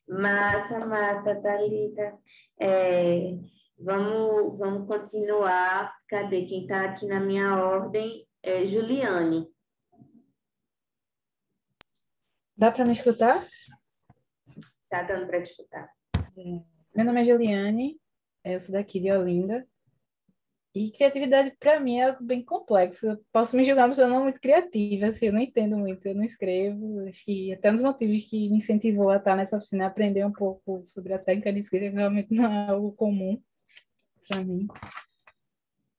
Massa, massa, Thalita. É, vamos continuar. Cadê? Quem está aqui na minha ordem é Juliane. Dá para me escutar? Tá dando para te escutar? Meu nome é Juliane, eu sou daqui de Olinda. E criatividade, para mim, é algo bem complexo. Eu posso me julgar uma pessoa não muito criativa, assim, eu não entendo muito, eu não escrevo. Acho que até um dos motivos que me incentivou a estar nessa oficina é aprender um pouco sobre a técnica de escrita, que realmente não é algo comum para mim.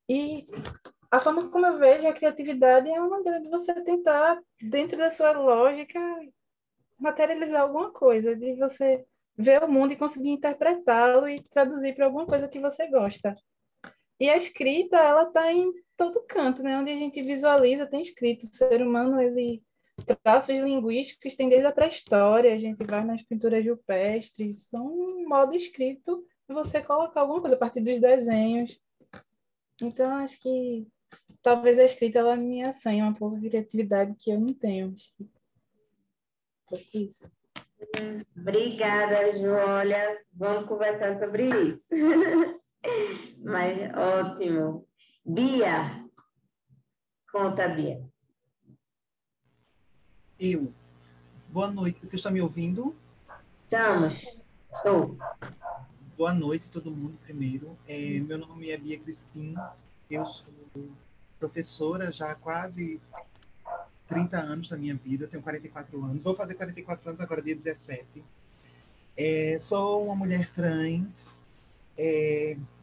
E a forma como eu vejo a criatividade é uma maneira de você tentar, dentro da sua lógica, materializar alguma coisa, de você ver o mundo e conseguir interpretá-lo e traduzir para alguma coisa que você gosta. E a escrita, ela está em todo canto, né? Onde a gente visualiza, tem escrito. O ser humano, ele traços linguísticos tem desde a pré-história, a gente vai nas pinturas rupestres, são um modo escrito de você colocar alguma coisa a partir dos desenhos. Então, acho que talvez a escrita ela me assanhe uma pouco de criatividade que eu não tenho. Acho que é isso. Obrigada, Ju. Olha, vamos conversar sobre isso. Mas ótimo. Bia, conta, Bia. Eu. Boa noite. Vocês estão me ouvindo? Estamos. Estou. Boa noite, todo mundo, primeiro. Meu nome é Bia Crispim. Eu sou professora já há quase 30 anos da minha vida. Tenho 44 anos. Vou fazer 44 anos agora, dia 17. Sou uma mulher trans.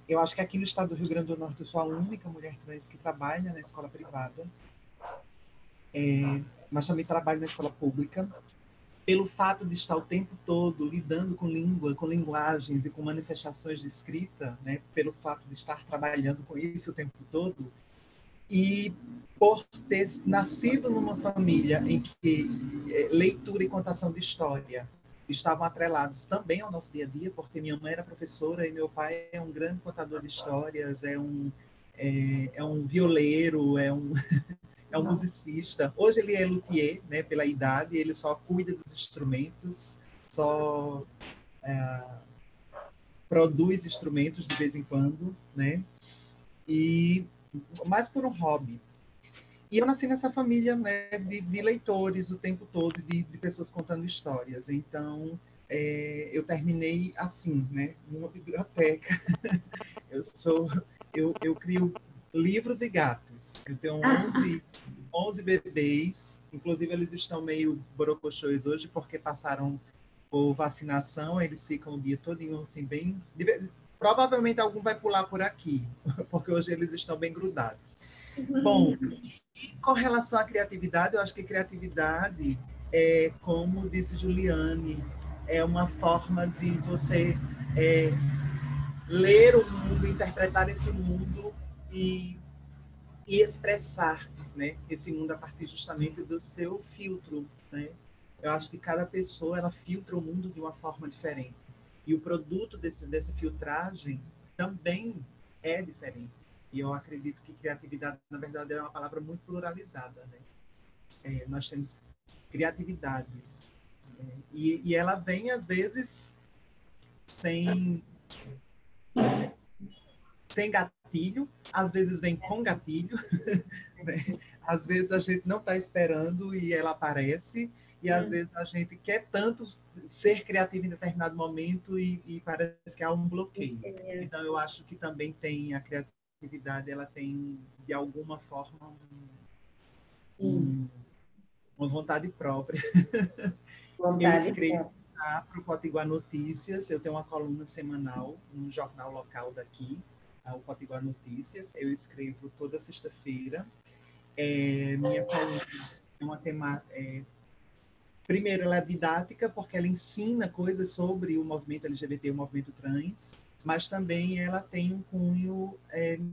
Eu acho que aqui no estado do Rio Grande do Norte eu sou a única mulher trans que trabalha na escola privada. Mas também trabalho na escola pública. Pelo fato de estar o tempo todo lidando com língua, com linguagens e com manifestações de escrita, né, pelo fato de estar trabalhando com isso o tempo todo, e por ter nascido numa família em que leitura e contação de história estavam atrelados também ao nosso dia a dia, porque minha mãe era professora e meu pai é um grande contador de histórias, é um violeiro, é um musicista. Hoje ele é luthier, né, pela idade, ele só cuida dos instrumentos, só produz instrumentos de vez em quando, né? E mais por um hobby. E eu nasci nessa família, né, de leitores o tempo todo, de pessoas contando histórias. Então, eu terminei assim, né, numa biblioteca. Eu crio livros e gatos. Eu tenho 11 bebês, inclusive eles estão meio borocochôs hoje porque passaram por vacinação, eles ficam o dia todinho assim bem... Provavelmente algum vai pular por aqui, porque hoje eles estão bem grudados. Bom, e com relação à criatividade, eu acho que criatividade é, como disse Juliane, é uma forma de você ler o mundo, interpretar esse mundo e expressar, né, esse mundo a partir justamente do seu filtro, né? Eu acho que cada pessoa ela filtra o mundo de uma forma diferente e o produto dessa filtragem também é diferente. E eu acredito que criatividade, na verdade, é uma palavra muito pluralizada, né? Nós temos criatividades, e ela vem às vezes sem gatilho, às vezes vem com gatilho, né? Às vezes a gente não está esperando e ela aparece, e às vezes a gente quer tanto ser criativo em determinado momento e parece que há um bloqueio. Então eu acho que também tem a criatividade, ela tem de alguma forma uma vontade própria. Eu escrevo para o Potiguar Notícias, eu tenho uma coluna semanal num jornal local daqui, o Potiguar Notícias. Eu escrevo toda sexta-feira. Minha coluna é uma temática. Primeiro, ela é didática, porque ela ensina coisas sobre o movimento LGBT, o movimento trans, mas também ela tem um cunho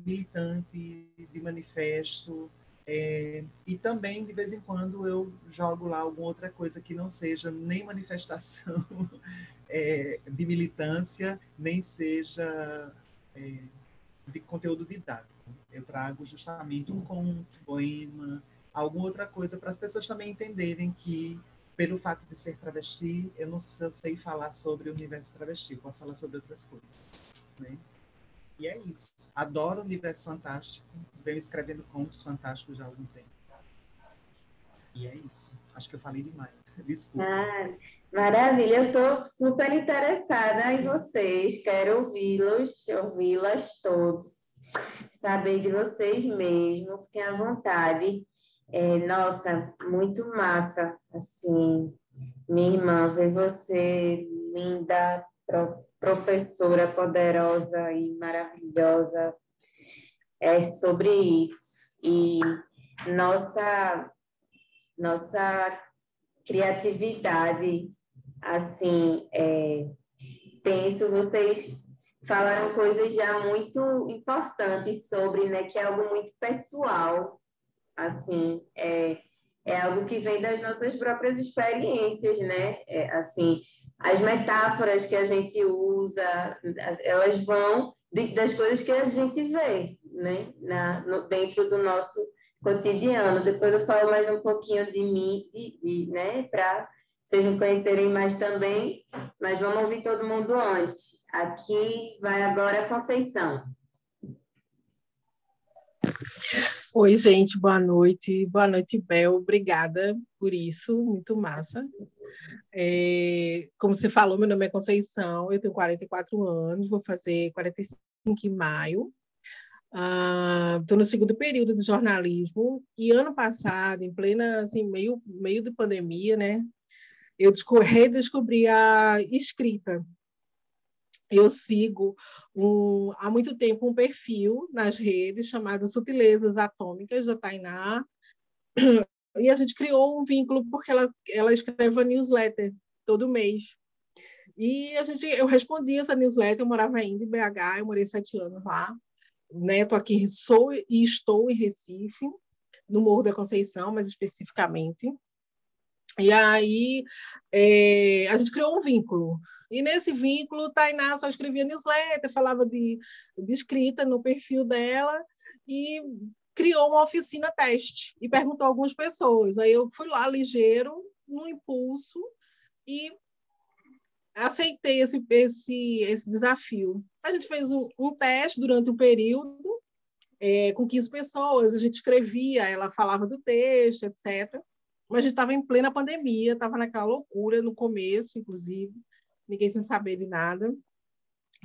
militante, de manifesto, e também, de vez em quando, eu jogo lá alguma outra coisa que não seja nem manifestação de militância, nem seja de conteúdo didático. Eu trago justamente um conto, poema, alguma outra coisa para as pessoas também entenderem que pelo fato de ser travesti, eu não sei falar sobre o universo travesti, eu posso falar sobre outras coisas, né? E é isso. Adoro o universo fantástico, venho escrevendo contos fantásticos já há algum tempo. E é isso. Acho que eu falei demais. Desculpa. Ah, maravilha, eu estou super interessada em vocês, quero ouvi-las todos, saber de vocês mesmos, fiquem à vontade. Nossa, muito massa, assim, minha irmã, ver você linda, professora poderosa e maravilhosa, é sobre isso. E nossa criatividade, assim, penso, vocês falaram coisas já muito importantes sobre, né, que é algo muito pessoal, assim, é algo que vem das nossas próprias experiências, né, assim, as metáforas que a gente usa, elas vão das coisas que a gente vê, né, dentro do nosso cotidiano. Depois eu falo mais um pouquinho de mim, né, para vocês me conhecerem mais também, mas vamos ouvir todo mundo antes. Aqui vai agora a Conceição. Oi, gente, boa noite. Boa noite, Bel. Obrigada por isso, muito massa. Como você falou, meu nome é Conceição, eu tenho 44 anos, vou fazer 45 em maio. Estou no segundo período de jornalismo e ano passado, em plena, assim, meio de pandemia, né, eu redescobri a escrita. Eu sigo há muito tempo um perfil nas redes chamado Sutilezas Atômicas, da Tainá, e a gente criou um vínculo porque ela escreve uma newsletter todo mês. E eu respondi essa newsletter, eu morava ainda em BH, eu morei 7 anos lá. Né? Estou em Recife, no Morro da Conceição, mais especificamente. E aí a gente criou um vínculo. E nesse vínculo, Tainá só escrevia newsletter, falava de escrita no perfil dela e criou uma oficina teste e perguntou a algumas pessoas. Aí eu fui lá ligeiro, no impulso, e aceitei esse desafio. A gente fez um teste durante um período, com 15 pessoas, a gente escrevia, ela falava do texto, etc. Mas a gente estava em plena pandemia, estava naquela loucura, no começo, inclusive, ninguém sem saber de nada,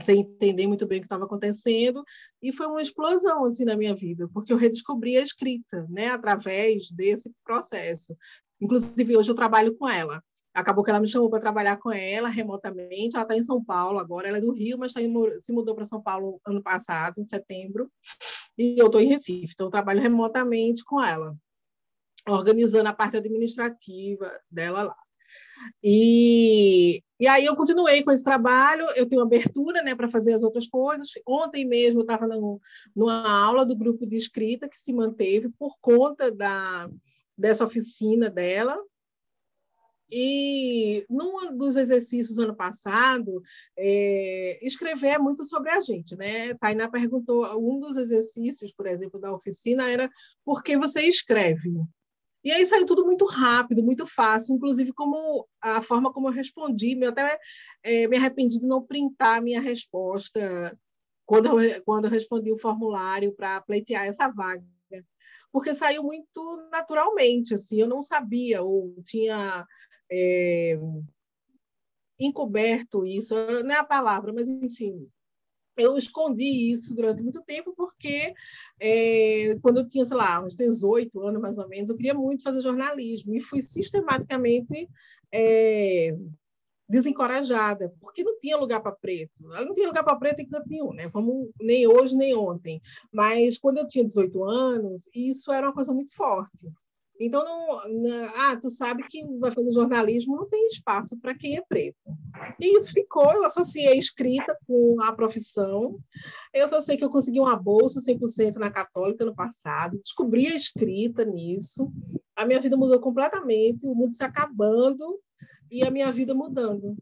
sem entender muito bem o que estava acontecendo, e foi uma explosão assim, na minha vida, porque eu redescobri a escrita, né, através desse processo. Inclusive, hoje eu trabalho com ela. Acabou que ela me chamou para trabalhar com ela remotamente. Ela está em São Paulo agora, ela é do Rio, mas se mudou para São Paulo ano passado, em setembro, e eu estou em Recife, então eu trabalho remotamente com ela, organizando a parte administrativa dela lá. E aí eu continuei com esse trabalho, eu tenho abertura, né, para fazer as outras coisas. Ontem mesmo eu estava numa aula do grupo de escrita que se manteve por conta dessa oficina dela. E num dos exercícios ano passado, escrever é muito sobre a gente, né? Tainá perguntou, um dos exercícios, por exemplo, da oficina era por que você escreve? E aí saiu tudo muito rápido, muito fácil, inclusive como a forma como eu respondi. Eu até me arrependi de não printar a minha resposta quando eu respondi o formulário para pleitear essa vaga, porque saiu muito naturalmente, assim, eu não sabia, ou tinha encoberto isso, não é a palavra, mas enfim, eu escondi isso durante muito tempo porque quando eu tinha, sei lá, uns 18 anos mais ou menos, eu queria muito fazer jornalismo e fui sistematicamente desencorajada, porque não tinha lugar para preto. Ela não tinha lugar para preto em canto nenhum, né? Nem hoje, nem ontem. Mas quando eu tinha 18 anos, isso era uma coisa muito forte. Então, tu sabe que vai fazer jornalismo, não tem espaço para quem é preto. E isso ficou, eu associei a escrita com a profissão. Eu só sei que eu consegui uma bolsa 100% na Católica no passado, descobri a escrita nisso, a minha vida mudou completamente, o mundo se acabando e a minha vida mudando.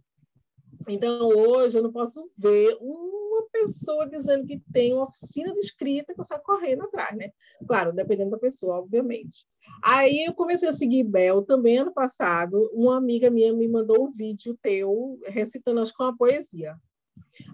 Então, hoje, eu não posso ver uma uma pessoa dizendo que tem uma oficina de escrita que eu saio correndo atrás, né? Claro, dependendo da pessoa, obviamente. Aí eu comecei a seguir Bel também ano passado. Uma amiga minha me mandou um vídeo teu recitando, acho que uma poesia.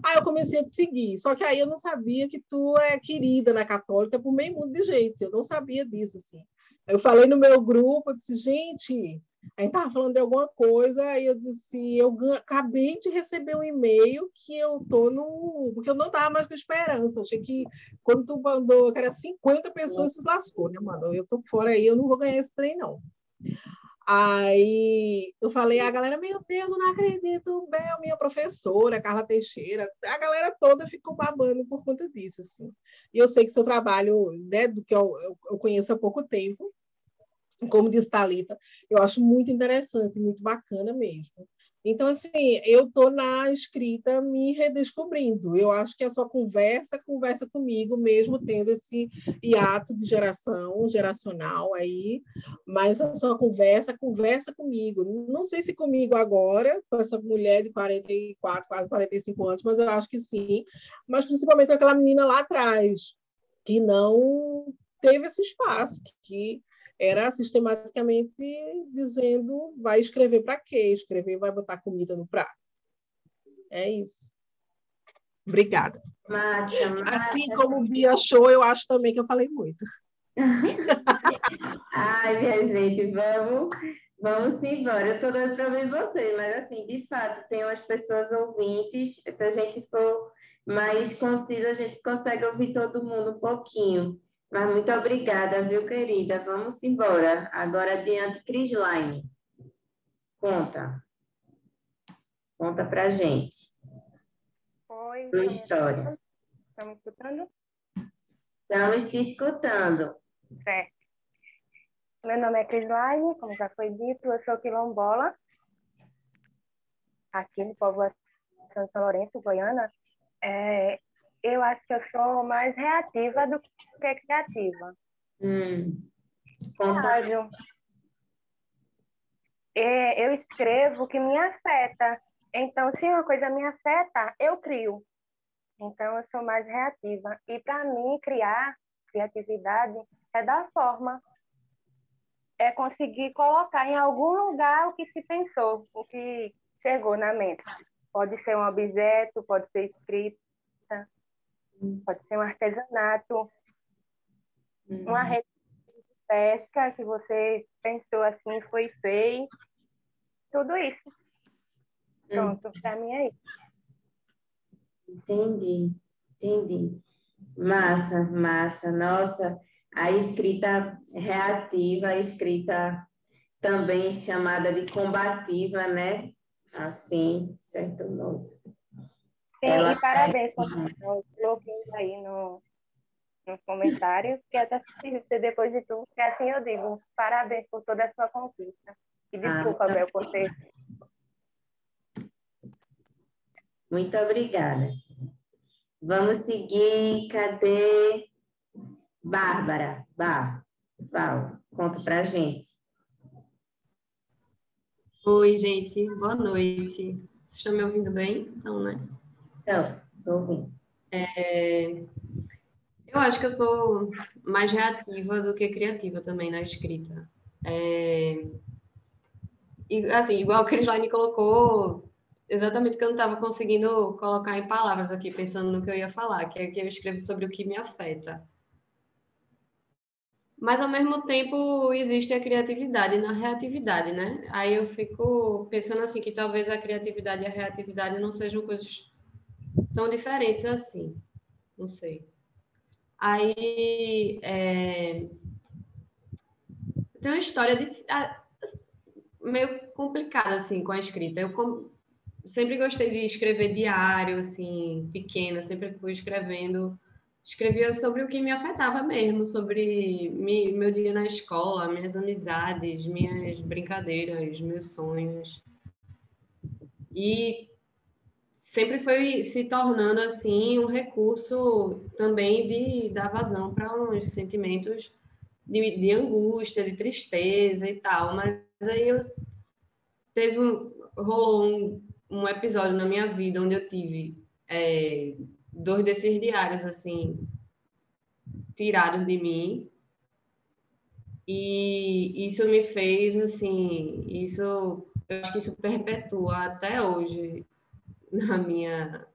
Aí eu comecei a te seguir, só que aí eu não sabia que tu é querida na Católica por meio mundo de gente, eu não sabia disso, assim. Eu falei no meu grupo, eu disse, gente, a gente estava falando de alguma coisa, aí eu disse, acabei de receber um e-mail que eu tô no... porque eu não estava mais com esperança, eu achei que quando tu mandou, que era 50 pessoas, se lascou, né, mano? Eu tô fora aí, eu não vou ganhar esse trem, não. Aí eu falei, a galera, meu Deus, eu não acredito, Bel, minha professora, Carla Teixeira, a galera toda ficou babando por conta disso, assim. E eu sei que seu trabalho, né, do que eu conheço há pouco tempo, como diz Thalita, eu acho muito interessante, muito bacana mesmo. Então, assim, eu estou na escrita me redescobrindo. Eu acho que a sua conversa comigo, mesmo tendo esse hiato de geracional aí, mas a sua conversa comigo. Não sei se comigo agora, com essa mulher de 44, quase 45 anos, mas eu acho que sim. Mas principalmente com aquela menina lá atrás, que não teve esse espaço, que era sistematicamente dizendo vai escrever para quê? Escrever vai botar comida no prato. É isso. Obrigada. Massa, massa. Assim como o Bia achou, eu acho também que eu falei muito. Ai, minha gente, vamos embora. Eu estou dando para ver vocês, mas assim, de fato, tem umas pessoas ouvintes. Se a gente for mais concisa, a gente consegue ouvir todo mundo um pouquinho. Mas muito obrigada, viu, querida? Vamos embora. Agora adiante, Crislaine. Conta. Conta pra gente. Oi, Tua história. estão me escutando? Estamos te escutando. Certo. Meu nome é Crislaine, como já foi dito, eu sou quilombola, aqui no povoação de São Lourenço, Goiânia. Eu acho que eu sou mais reativa do que criativa. Conta. Ágil. Eu escrevo o que me afeta. Então, se uma coisa me afeta, eu crio. Então, eu sou mais reativa. E, para mim, criatividade, é dar forma. É conseguir colocar em algum lugar o que se pensou, o que chegou na mente. Pode ser um objeto, pode ser escrita, pode ser um artesanato, uma rede de pesca que você pensou assim e foi feito. Tudo isso. Pronto, para mim é isso. Entendi. Massa, massa. Nossa, a escrita reativa, a escrita também chamada de combativa, né? Assim, certo modo. Sim, e parabéns por coloquei aí nos comentários, que até se depois de tudo, que assim eu digo, parabéns por toda a sua conquista. E desculpa, Bel, por ter... Muito obrigada. Vamos seguir. Cadê? Bárbara. Fala, conta pra gente. Oi, gente. Boa noite. Vocês estão me ouvindo bem? Então, né? Então, estou ouvindo. Eu acho que eu sou mais reativa do que criativa também na escrita. E, assim, igual a Crislaine colocou, exatamente o que eu não estava conseguindo colocar em palavras aqui, pensando no que eu ia falar, que é que eu escrevo sobre o que me afeta. Mas, ao mesmo tempo, existe a criatividade na reatividade, né? Aí eu fico pensando assim, que talvez a criatividade e a reatividade não sejam coisas tão diferentes assim. Não sei. Aí, tem uma história meio complicada, assim, com a escrita. Eu sempre gostei de escrever diário, assim, pequena, sempre fui escrevia sobre o que me afetava mesmo, sobre meu dia na escola, minhas amizades, minhas brincadeiras, meus sonhos. E sempre foi se tornando, assim, um recurso também de dar vazão para uns sentimentos de angústia, de tristeza e tal. Mas aí rolou um episódio na minha vida onde eu tive dois desses diários, assim, tirados de mim. E isso me fez, assim, eu acho que isso perpetua até hoje na minha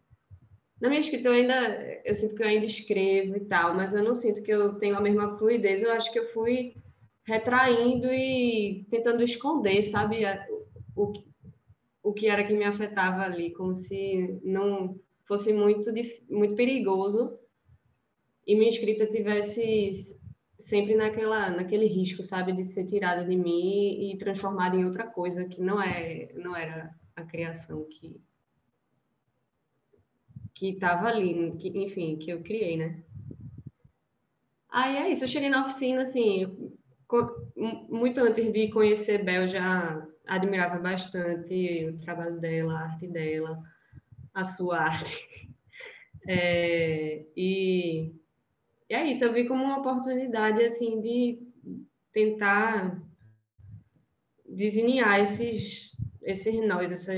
escrita. Eu sinto que eu ainda escrevo e tal, mas eu não sinto que eu tenho a mesma fluidez. Eu acho que eu fui retraindo e tentando esconder, sabe, o, o que era que me afetava ali, como se não fosse muito perigoso e minha escrita tivesse sempre naquele risco, sabe, de ser tirada de mim e transformada em outra coisa que não era a criação que estava ali, enfim, que eu criei, né? Aí é isso, eu cheguei na oficina, assim, muito antes de conhecer Bel, já admirava bastante o trabalho dela, a arte dela, a sua arte. E é isso, eu vi como uma oportunidade, assim, de tentar desenhar esses nós,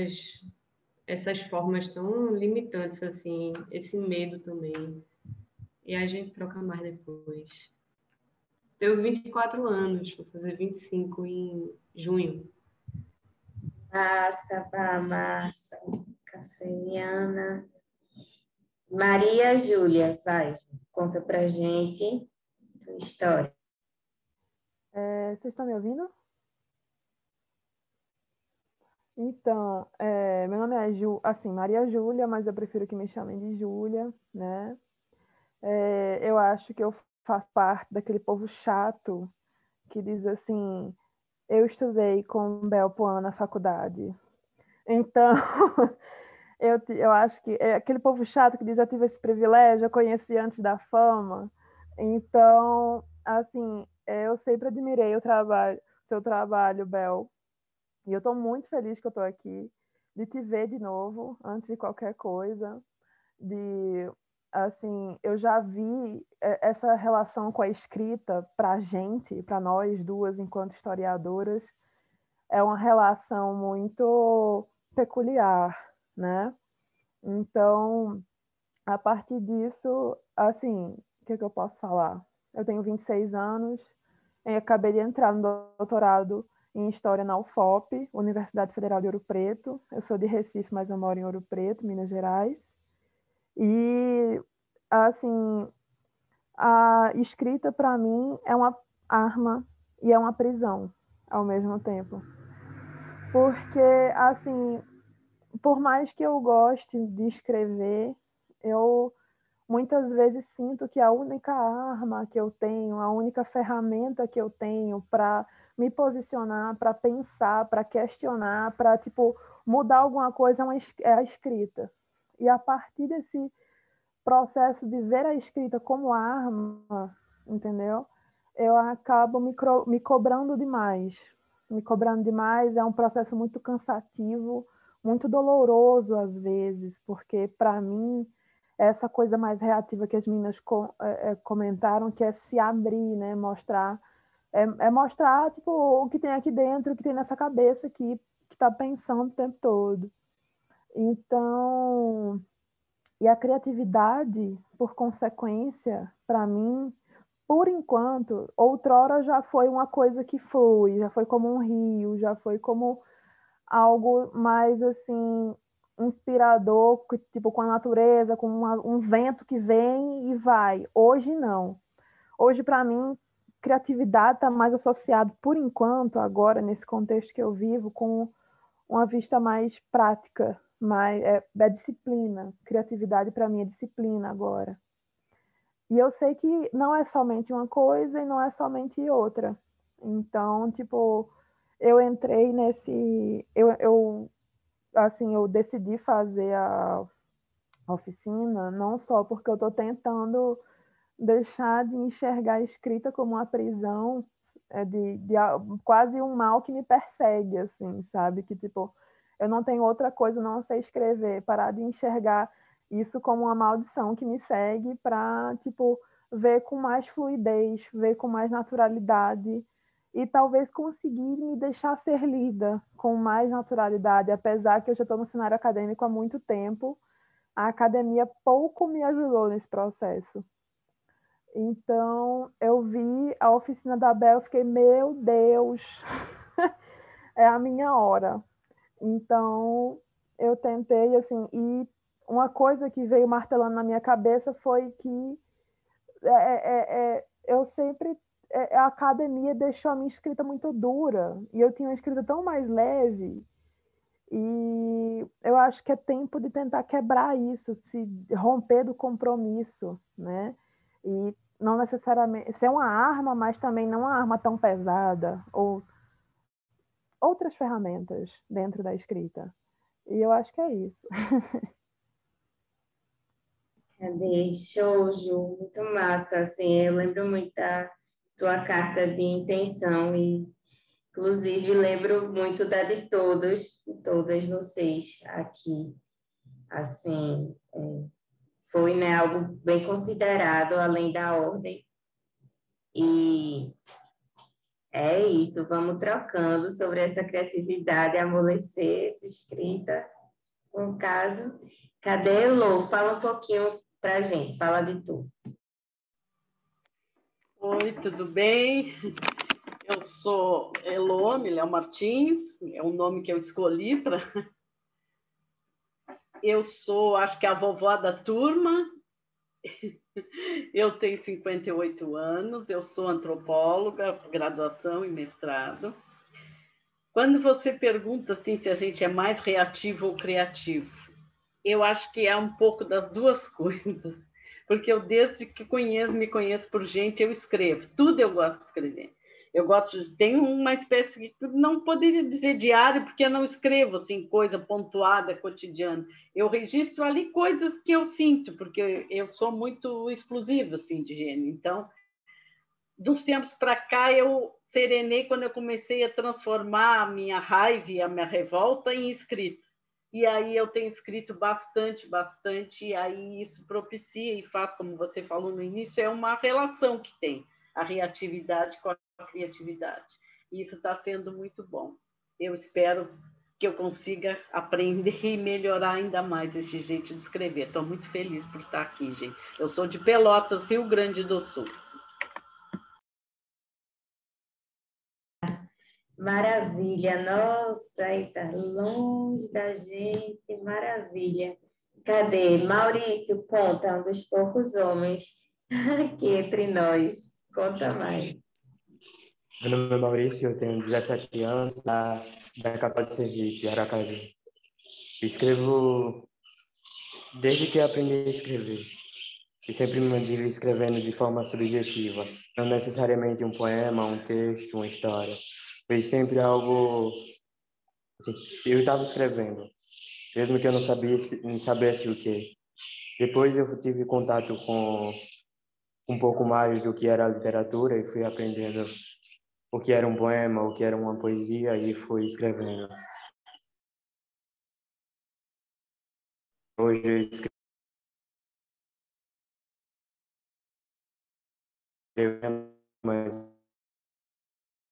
essas formas tão limitantes, assim, esse medo também. E a gente troca mais depois. Tenho 24 anos, vou fazer 25 em junho. Massa, pá, massa. Canceriana. Maria Júlia, vai, conta pra gente tua história. Vocês estão me ouvindo? Então, meu nome é Maria Júlia, mas eu prefiro que me chamem de Júlia, né? Eu acho que eu faço parte daquele povo chato que diz assim, eu estudei com Bel Poano na faculdade. Então, eu acho que é aquele povo chato que diz, eu tive esse privilégio, eu conheci antes da fama. Então, assim, eu sempre admirei seu trabalho, Bel. E eu estou muito feliz que eu estou aqui, de te ver de novo, antes de qualquer coisa. Assim, eu já vi essa relação com a escrita para a gente, para nós duas, enquanto historiadoras, é uma relação muito peculiar, né? Então, a partir disso, assim, o que eu posso falar? Eu tenho 26 anos, eu acabei de entrar no doutorado em História na UFOP, Universidade Federal de Ouro Preto. Eu sou de Recife, mas eu moro em Ouro Preto, Minas Gerais. E, assim, a escrita, para mim, é uma arma e é uma prisão ao mesmo tempo. Porque, assim, por mais que eu goste de escrever, eu muitas vezes sinto que a única arma que eu tenho, a única ferramenta que eu tenho para me posicionar, para pensar, para questionar, para tipo mudar alguma coisa é a escrita. E a partir desse processo de ver a escrita como arma, entendeu? Eu acabo me cobrando demais. Me cobrando demais é um processo muito cansativo, muito doloroso às vezes, porque para mim essa coisa mais reativa que as meninas comentaram, que é se abrir, né? Mostrar, mostrar tipo, o que tem aqui dentro, o que tem nessa cabeça aqui, que está pensando o tempo todo. Então, e a criatividade, por consequência, para mim, por enquanto, outrora já foi uma coisa que flui, já foi como um rio, já foi como algo mais assim inspirador, tipo com a natureza, com um vento que vem e vai. Hoje não. Hoje para mim criatividade está mais associado por enquanto agora nesse contexto que eu vivo com uma vista mais prática, mais é disciplina. Criatividade para mim é disciplina agora. E eu sei que não é somente uma coisa e não é somente outra. Então, tipo, eu entrei nesse. Assim, eu decidi fazer a oficina não só porque eu estou tentando deixar de enxergar a escrita como uma prisão, quase um mal que me persegue, assim, sabe? Que, tipo, eu não tenho outra coisa, não sei escrever, parar de enxergar isso como uma maldição que me segue para, tipo, ver com mais fluidez, ver com mais naturalidade e talvez conseguir me deixar ser lida com mais naturalidade, apesar que eu já estou no cenário acadêmico há muito tempo, a academia pouco me ajudou nesse processo. Então, eu vi a oficina da Bel e fiquei, meu Deus, é a minha hora. Então, eu tentei, assim, e uma coisa que veio martelando na minha cabeça foi que eu sempre... a academia deixou a minha escrita muito dura, e eu tinha uma escrita tão mais leve, e eu acho que é tempo de tentar quebrar isso, se romper do compromisso, né? E não necessariamente ser uma arma, mas também não uma arma tão pesada, ou outras ferramentas dentro da escrita. E eu acho que é isso. Cadê? Show, Ju, muito massa, assim, eu lembro muito da tua carta de intenção e, inclusive, lembro muito da de todos e todas vocês aqui, assim, foi, né, algo bem considerado, além da ordem, e é isso, vamos trocando sobre essa criatividade, amolecer, essa escrita, no caso. Cadê Elô? Fala um pouquinho pra gente, fala de tu. Oi, tudo bem? Eu sou Elô Miléo Martins, é o nome que eu escolhi para... Eu sou, acho que a vovó da turma. Eu tenho 58 anos, eu sou antropóloga, graduação e mestrado. Quando você pergunta assim, se a gente é mais reativo ou criativo, eu acho que é um pouco das duas coisas, porque eu, desde que me conheço por gente, eu escrevo, tudo eu gosto de escrever. Eu gosto de... Tenho uma espécie, não poderia dizer diário, porque eu não escrevo assim, coisa pontuada, cotidiana. Eu registro ali coisas que eu sinto, porque eu sou muito explosiva, assim, de gênio. Então, dos tempos para cá, eu serenei quando eu comecei a transformar a minha raiva e a minha revolta em escrita. E aí eu tenho escrito bastante, e aí isso propicia e faz, como você falou no início, é uma relação que tem a reatividade com a criatividade. E isso está sendo muito bom. Eu espero que eu consiga aprender e melhorar ainda mais esse jeito de escrever. Estou muito feliz por estar aqui, gente. Eu sou de Pelotas, Rio Grande do Sul. Maravilha, nossa, aí tá longe da gente, maravilha. Cadê? Maurício, conta, um dos poucos homens aqui entre nós. Conta mais. Meu nome é Maurício, eu tenho 17 anos, da capital de Sergipe, Aracaju. Escrevo desde que aprendi a escrever. E sempre me mantive escrevendo de forma subjetiva, não necessariamente um poema, um texto, uma história. Foi sempre algo... Assim, eu estava escrevendo, mesmo que eu não soubesse o quê. Depois eu tive contato com um pouco mais do que era a literatura e fui aprendendo o que era um poema, o que era uma poesia e fui escrevendo. Hoje eu escrevo, mas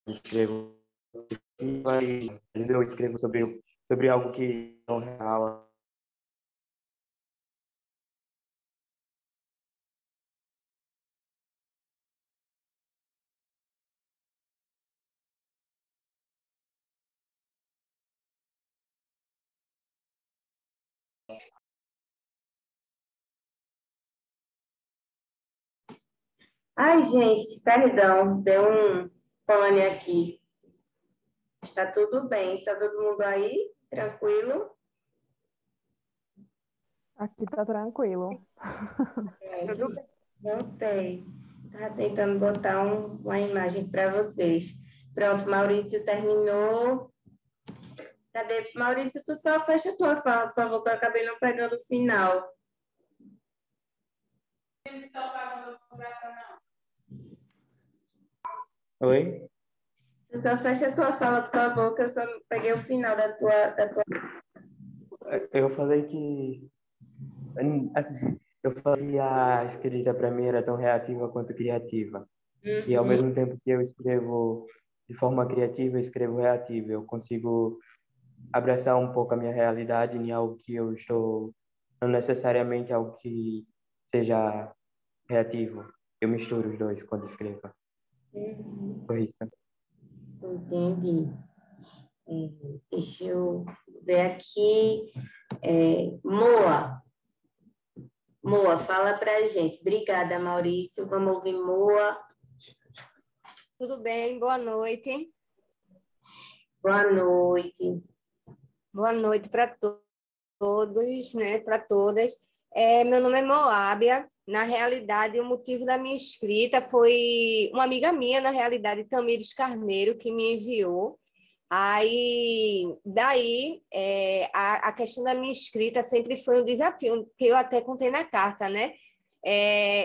escrevo e às vezes eu escrevo sobre algo que não é real. Ai, gente, perdão, deu um pane aqui. Está tudo bem? Está todo mundo aí? Tranquilo? Aqui tá tranquilo. Pronto. Voltei. Estava tentando botar uma imagem para vocês. Pronto, Maurício terminou. Cadê? Maurício, tu só fecha a tua fala, por favor, que eu acabei não pegando o final. Oi? Tu só fecha a tua fala, por favor, que eu só peguei o final da tua... Eu falei que... Eu falei que a escrita para mim era tão reativa quanto criativa. E ao mesmo tempo que eu escrevo de forma criativa, eu escrevo reativa. Eu consigo abraçar um pouco a minha realidade em algo que eu estou não necessariamente algo que seja reativo. Eu misturo os dois quando escrevo. Por isso. Entendi. Deixa eu ver aqui. Moa. Moa, fala para a gente. Obrigada, Maurício. Vamos ouvir Moa. Tudo bem? Boa noite. Boa noite. Boa noite para todos, né? Para todas. Meu nome é Moábia. Na realidade, o motivo da minha escrita foi uma amiga minha, na realidade, Tamires Carneiro, que me enviou. Aí, daí, a questão da minha escrita sempre foi um desafio, que eu até contei na carta, né?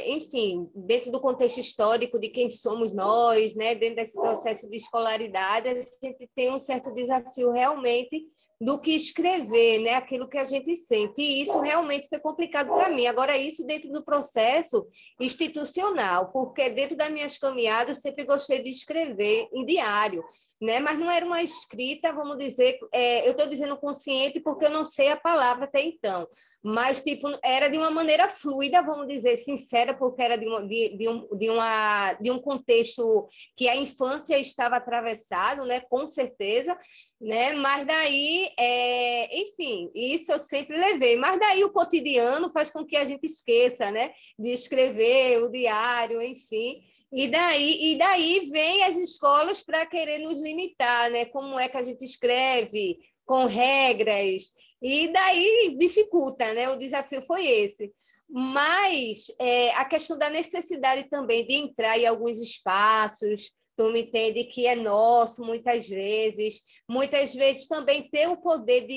Enfim, dentro do contexto histórico de quem somos nós, né? Dentro desse processo de escolaridade, a gente tem um certo desafio realmente do que escrever, né? Aquilo que a gente sente. E isso realmente foi complicado para mim. Agora, isso dentro do processo institucional, porque dentro das minhas caminhadas eu sempre gostei de escrever em diário, né? Mas não era uma escrita, vamos dizer, eu estou dizendo consciente porque eu não sei a palavra até então, mas tipo, era de uma maneira fluida, vamos dizer, sincera, porque era de um contexto que a infância estava atravessado, né? Com certeza, né? Mas daí, enfim, isso eu sempre levei, mas daí o cotidiano faz com que a gente esqueça, né? De escrever o diário, enfim. E daí vem as escolas para querer nos limitar, né? Como é que a gente escreve, com regras, e daí dificulta, né? O desafio foi esse. Mas a questão da necessidade também de entrar em alguns espaços, tu me entende, que é nosso muitas vezes também ter o poder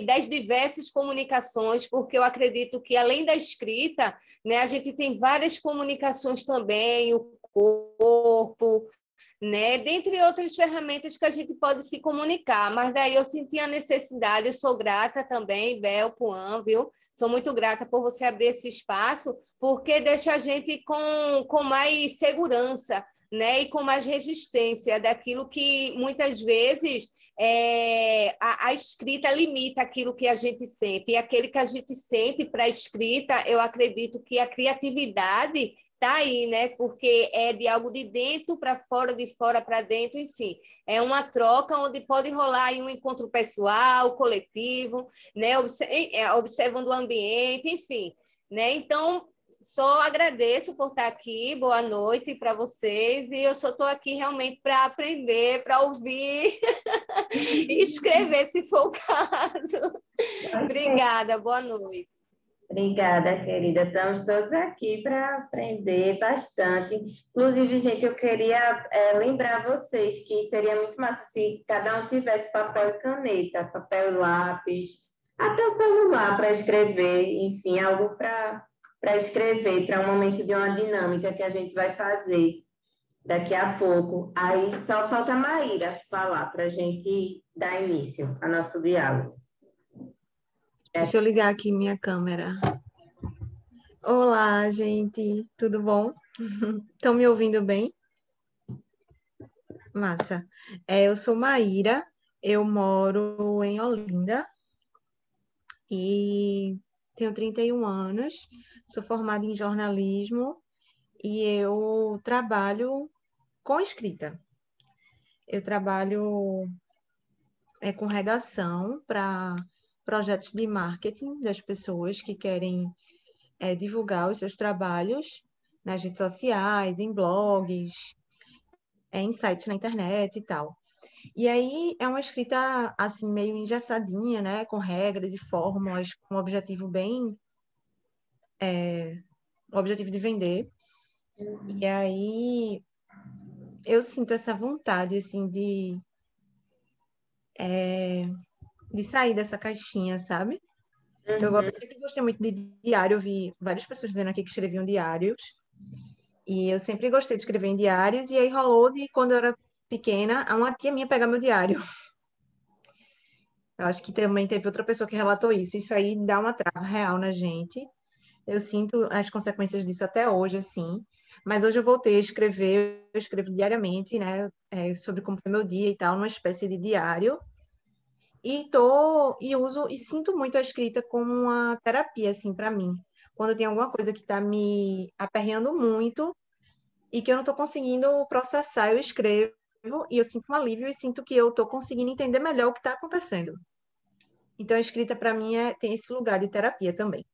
das diversas comunicações, porque eu acredito que além da escrita, né, a gente tem várias comunicações também, o corpo, né, dentre outras ferramentas que a gente pode se comunicar, mas daí eu senti a necessidade, eu sou grata também, Bel, Puan, viu? Sou muito grata por você abrir esse espaço, porque deixa a gente com mais segurança, né, e com mais resistência daquilo que muitas vezes a escrita limita aquilo que a gente sente, e aquele que a gente sente para a escrita, eu acredito que a criatividade está aí, né? Porque é de algo de dentro para fora, de fora para dentro, enfim. É uma troca onde pode rolar aí um encontro pessoal, coletivo, né? Observando o ambiente, enfim, né? Então, só agradeço por estar aqui, boa noite para vocês, e eu só estou aqui realmente para aprender, para ouvir e escrever, se for o caso. Obrigada, boa noite. Obrigada, querida. Estamos todos aqui para aprender bastante. Inclusive, gente, eu queria lembrar vocês que seria muito massa se cada um tivesse papel e caneta, papel e lápis, até o celular para escrever, enfim, algo para escrever, para um momento de uma dinâmica que a gente vai fazer daqui a pouco. Aí só falta a Maíra falar para a gente dar início ao nosso diálogo. Deixa eu ligar aqui minha câmera. Olá, gente, tudo bom? Estão me ouvindo bem? Massa. Eu sou Maíra, eu moro em Olinda e tenho 31 anos, sou formada em jornalismo e eu trabalho com escrita. Eu trabalho com redação para projetos de marketing das pessoas que querem divulgar os seus trabalhos nas redes sociais, em blogs, em sites na internet e tal. E aí é uma escrita assim meio engessadinha, né, com regras e fórmulas, com um objetivo bem o objetivo de vender. E aí eu sinto essa vontade assim de sair dessa caixinha, sabe? Eu sempre gostei muito de diário, eu vi várias pessoas dizendo aqui que escreviam diários, e eu sempre gostei de escrever em diários, e aí rolou de, quando eu era pequena, uma tia minha pegar meu diário. Eu acho que também teve outra pessoa que relatou isso aí dá uma trava real na gente. Eu sinto as consequências disso até hoje, assim, mas hoje eu voltei a escrever, eu escrevo diariamente, né, sobre como foi meu dia e tal, numa espécie de diário. e uso e sinto muito a escrita como uma terapia, assim, para mim. Quando tem alguma coisa que está me aperreando muito e que eu não estou conseguindo processar, eu escrevo e eu sinto um alívio e sinto que eu estou conseguindo entender melhor o que está acontecendo. Então, a escrita, para mim, tem esse lugar de terapia também.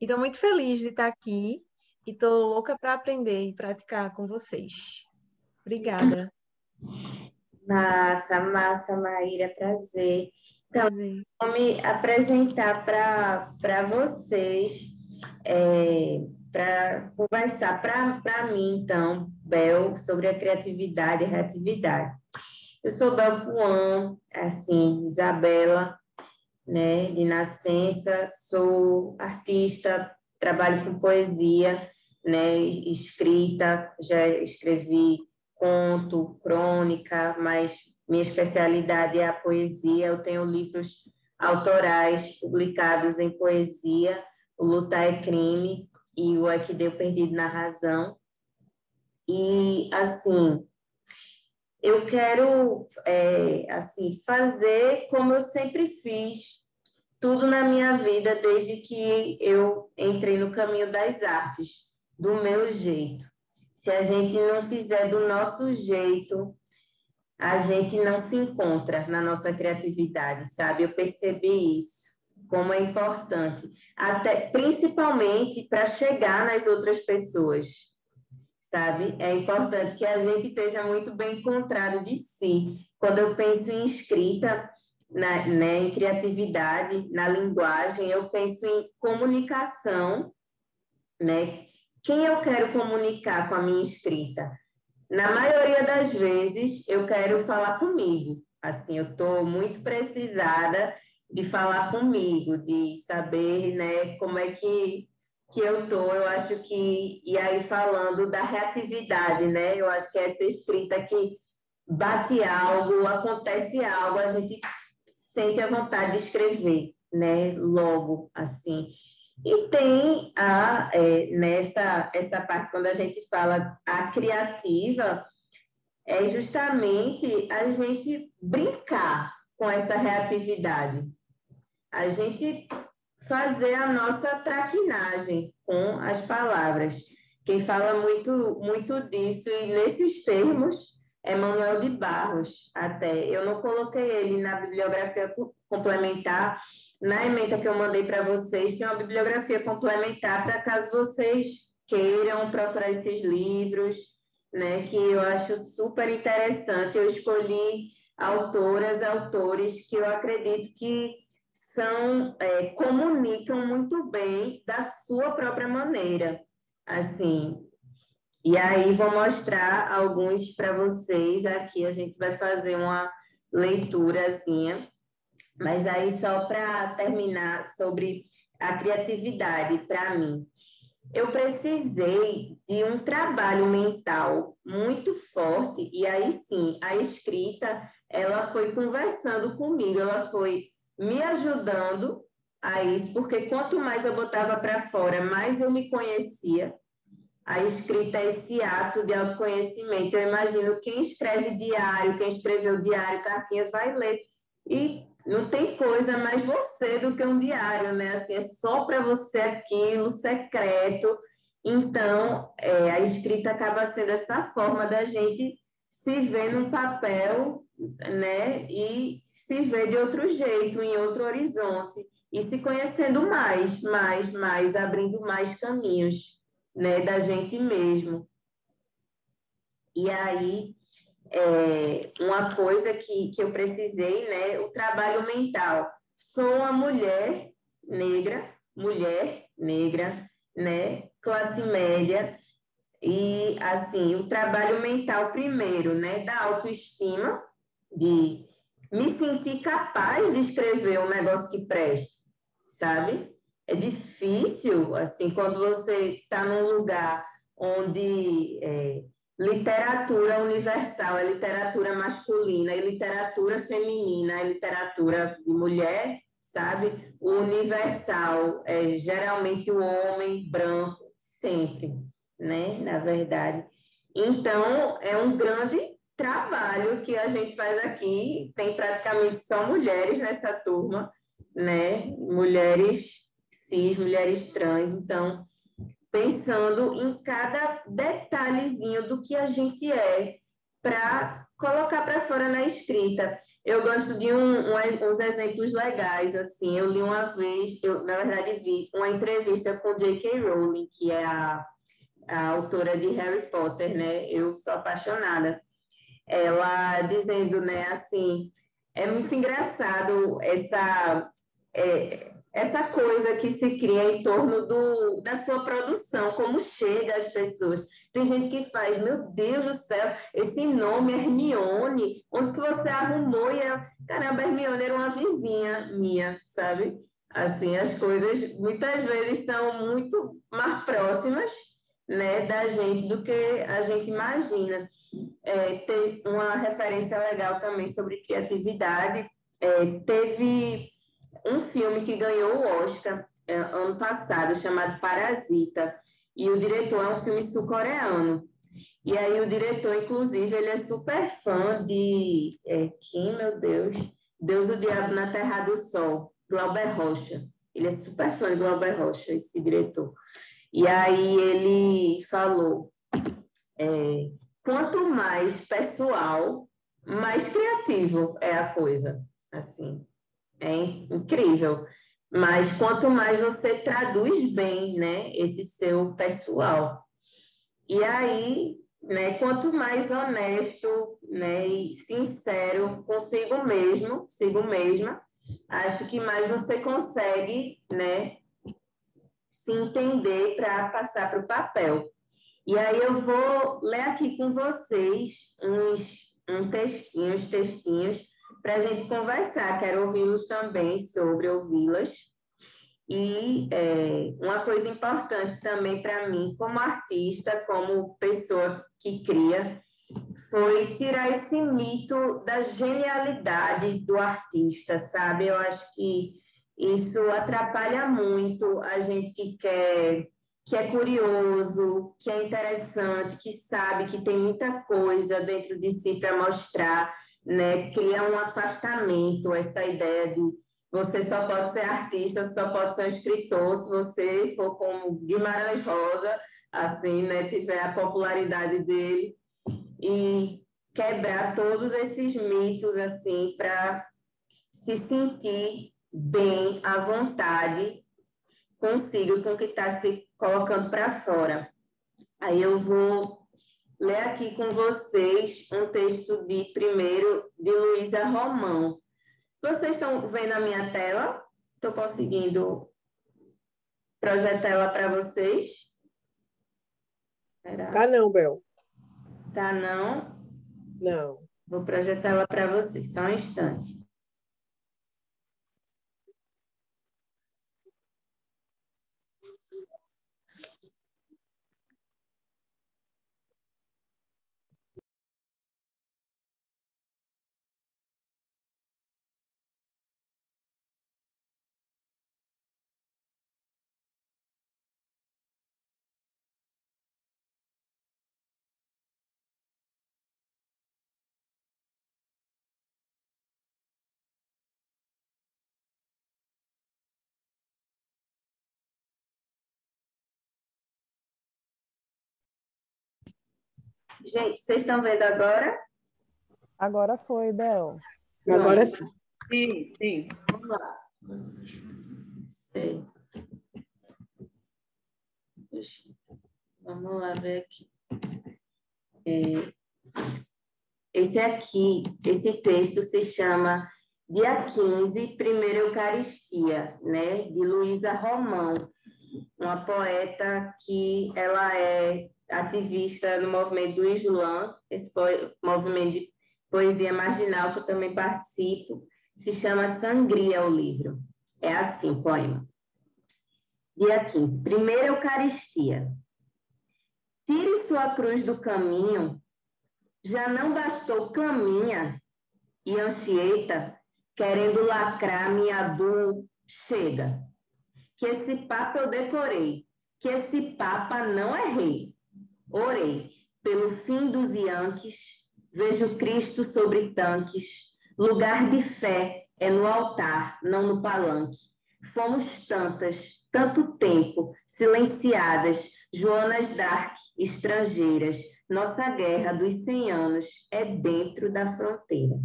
Então, muito feliz de estar aqui e estou louca para aprender e praticar com vocês. Obrigada. Massa, massa, Maíra, prazer. Então, Prazer. vou me apresentar para vocês, para conversar para mim, então, Bel, sobre a criatividade e reatividade. Eu sou Bel Puan, assim, Isabela, né, de nascença, sou artista, trabalho com poesia, né, escrita, já escrevi conto, crônica, mas minha especialidade é a poesia. Eu tenho livros autorais publicados em poesia, O Lutar é Crime e O É Que Deu Perdido na Razão. E, assim, eu quero assim, fazer como eu sempre fiz, tudo na minha vida, desde que eu entrei no caminho das artes, do meu jeito. Se a gente não fizer do nosso jeito, a gente não se encontra na nossa criatividade, sabe? Eu percebi isso, como é importante, até principalmente para chegar nas outras pessoas, sabe? É importante que a gente esteja muito bem encontrado de si. Quando eu penso em escrita, né, em criatividade, na linguagem, eu penso em comunicação, né? Quem eu quero comunicar com a minha escrita? Na maioria das vezes, eu quero falar comigo. Assim, eu estou muito precisada de falar comigo, de saber, né, como é que eu estou. Eu acho que, e aí falando da reatividade, né, eu acho que essa escrita que bate algo, acontece algo, a gente sente a vontade de escrever, né, logo, assim. E tem essa parte, quando a gente fala a criativa, é justamente a gente brincar com essa reatividade, a gente fazer a nossa traquinagem com as palavras. Quem fala muito, muito disso, e nesses termos, é Manuel de Barros, até. Eu não coloquei ele na bibliografia complementar. Na ementa que eu mandei para vocês, tem uma bibliografia complementar para caso vocês queiram procurar esses livros, né, que eu acho super interessante. Eu escolhi autoras, autores que eu acredito que comunicam muito bem da sua própria maneira, assim. E aí vou mostrar alguns para vocês aqui, a gente vai fazer uma leiturazinha, mas aí só para terminar sobre a criatividade, para mim. Eu precisei de um trabalho mental muito forte, e aí sim, a escrita, ela foi conversando comigo, ela foi me ajudando a isso, porque quanto mais eu botava para fora, mais eu me conhecia. A escrita é esse ato de autoconhecimento. Eu imagino quem escreve diário, quem escreveu diário, cartinha, vai ler. E não tem coisa mais você do que um diário, né? Assim, é só para você aquilo, secreto. Então, a escrita acaba sendo essa forma da gente se ver num papel, né? E se ver de outro jeito, em outro horizonte. E se conhecendo mais, abrindo mais caminhos, né, da gente mesmo. E aí, uma coisa que eu precisei, né, o trabalho mental. Sou uma mulher negra, né, classe média, e, assim, o trabalho mental primeiro, né, da autoestima, de me sentir capaz de escrever um negócio que preste, sabe? É difícil, assim, quando você está num lugar onde literatura universal é literatura masculina e literatura feminina é literatura de mulher, sabe? O universal é geralmente o homem branco, sempre, né? Na verdade. Então, é um grande trabalho que a gente faz aqui, tem praticamente só mulheres nessa turma, né? Mulheres cis, mulheres trans, então, pensando em cada detalhezinho do que a gente é para colocar para fora na escrita. Eu gosto de uns exemplos legais, assim, eu li uma vez, na verdade vi uma entrevista com J.K. Rowling, que é a autora de Harry Potter, né? Eu sou apaixonada. Ela dizendo, né, assim, é muito engraçado essa coisa que se cria em torno da sua produção, como chega às pessoas. Tem gente que faz, meu Deus do céu, esse nome Hermione, onde que você arrumou? E caramba, Hermione era uma vizinha minha, sabe? Assim, as coisas muitas vezes são muito mais próximas, né, da gente do que a gente imagina. Tem uma referência legal também sobre criatividade. Teve um filme que ganhou o Oscar ano passado, chamado Parasita, e o diretor é um filme sul-coreano. E aí o diretor, inclusive, ele é super fã de Kim, meu Deus, Deus, o Diabo na Terra do Sol, Glauber Rocha. Ele é super fã de Glauber Rocha, esse diretor. E aí ele falou, quanto mais pessoal, mais criativo é a coisa, assim. É incrível. Mas quanto mais você traduz bem, né, esse seu pessoal. E aí, né, quanto mais honesto, né, e sincero consigo mesma, acho que mais você consegue, né, se entender para passar para o papel. E aí eu vou ler aqui com vocês textinhos, para a gente conversar. Quero ouvi-los também sobre ouvi-las. E uma coisa importante também para mim, como artista, como pessoa que cria, foi tirar esse mito da genialidade do artista, sabe? Eu acho que isso atrapalha muito a gente que é curioso, que é interessante, que sabe que tem muita coisa dentro de si para mostrar, né? Cria um afastamento, essa ideia de você só pode ser artista, só pode ser um escritor se você for como Guimarães Rosa, assim, né? Tiver a popularidade dele, e quebrar todos esses mitos, assim, para se sentir bem, à vontade, consigo, com o que está se colocando para fora. Aí eu vou ler aqui com vocês um texto de Luísa Romão. Vocês estão vendo a minha tela? Estou conseguindo projetar ela para vocês? Será? Tá não, Bel. Tá não? Não. Vou projetar ela para vocês, só um instante. Gente, vocês estão vendo agora? Agora foi, Bel. Agora sim. Sim, sim. Vamos lá. Sei. Vamos lá ver aqui. Esse texto se chama Dia 15, Primeira Eucaristia, né? De Luísa Romão, uma poeta que ela é ativista no movimento do Islã, esse movimento de poesia marginal que eu também participo. Se chama Sangria o livro. É assim o poema. Dia 15. Primeira Eucaristia. Tire sua cruz do caminho, já não bastou caminha e Anchieta querendo lacrar minha dor, chega. Que esse papa eu decorei, que esse papa não é rei. Orei pelo fim dos Yankees, Vejo Cristo sobre tanques. Lugar de fé é no altar, não no palanque. Fomos tantas, tanto tempo, silenciadas, Joanas d'Arc, estrangeiras. Nossa guerra dos 100 anos é dentro da fronteira.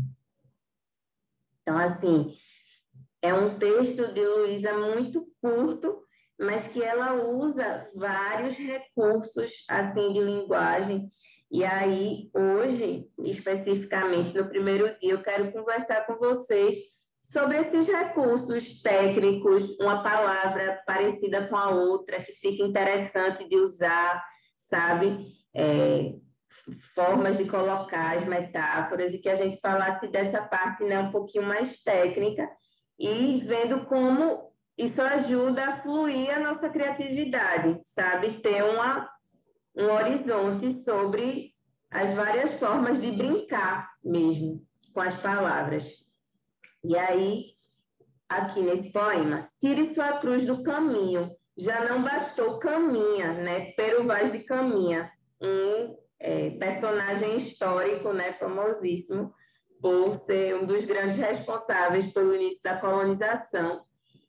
Então, assim, é um texto de Luísa muito curto, mas que ela usa vários recursos, assim, de linguagem. E aí, hoje, especificamente, no primeiro dia, eu quero conversar com vocês sobre esses recursos técnicos, uma palavra parecida com a outra, que fica interessante de usar, sabe? Formas de colocar as metáforas, e que a gente falasse dessa parte, né, um pouquinho mais técnica, e vendo como isso ajuda a fluir a nossa criatividade, sabe? Ter um horizonte sobre as várias formas de brincar mesmo com as palavras. E aí, aqui nesse poema, tire sua cruz do caminho, já não bastou caminha, né? Pero Vaz de Caminha, personagem histórico, né? Famosíssimo, por ser um dos grandes responsáveis pelo início da colonização.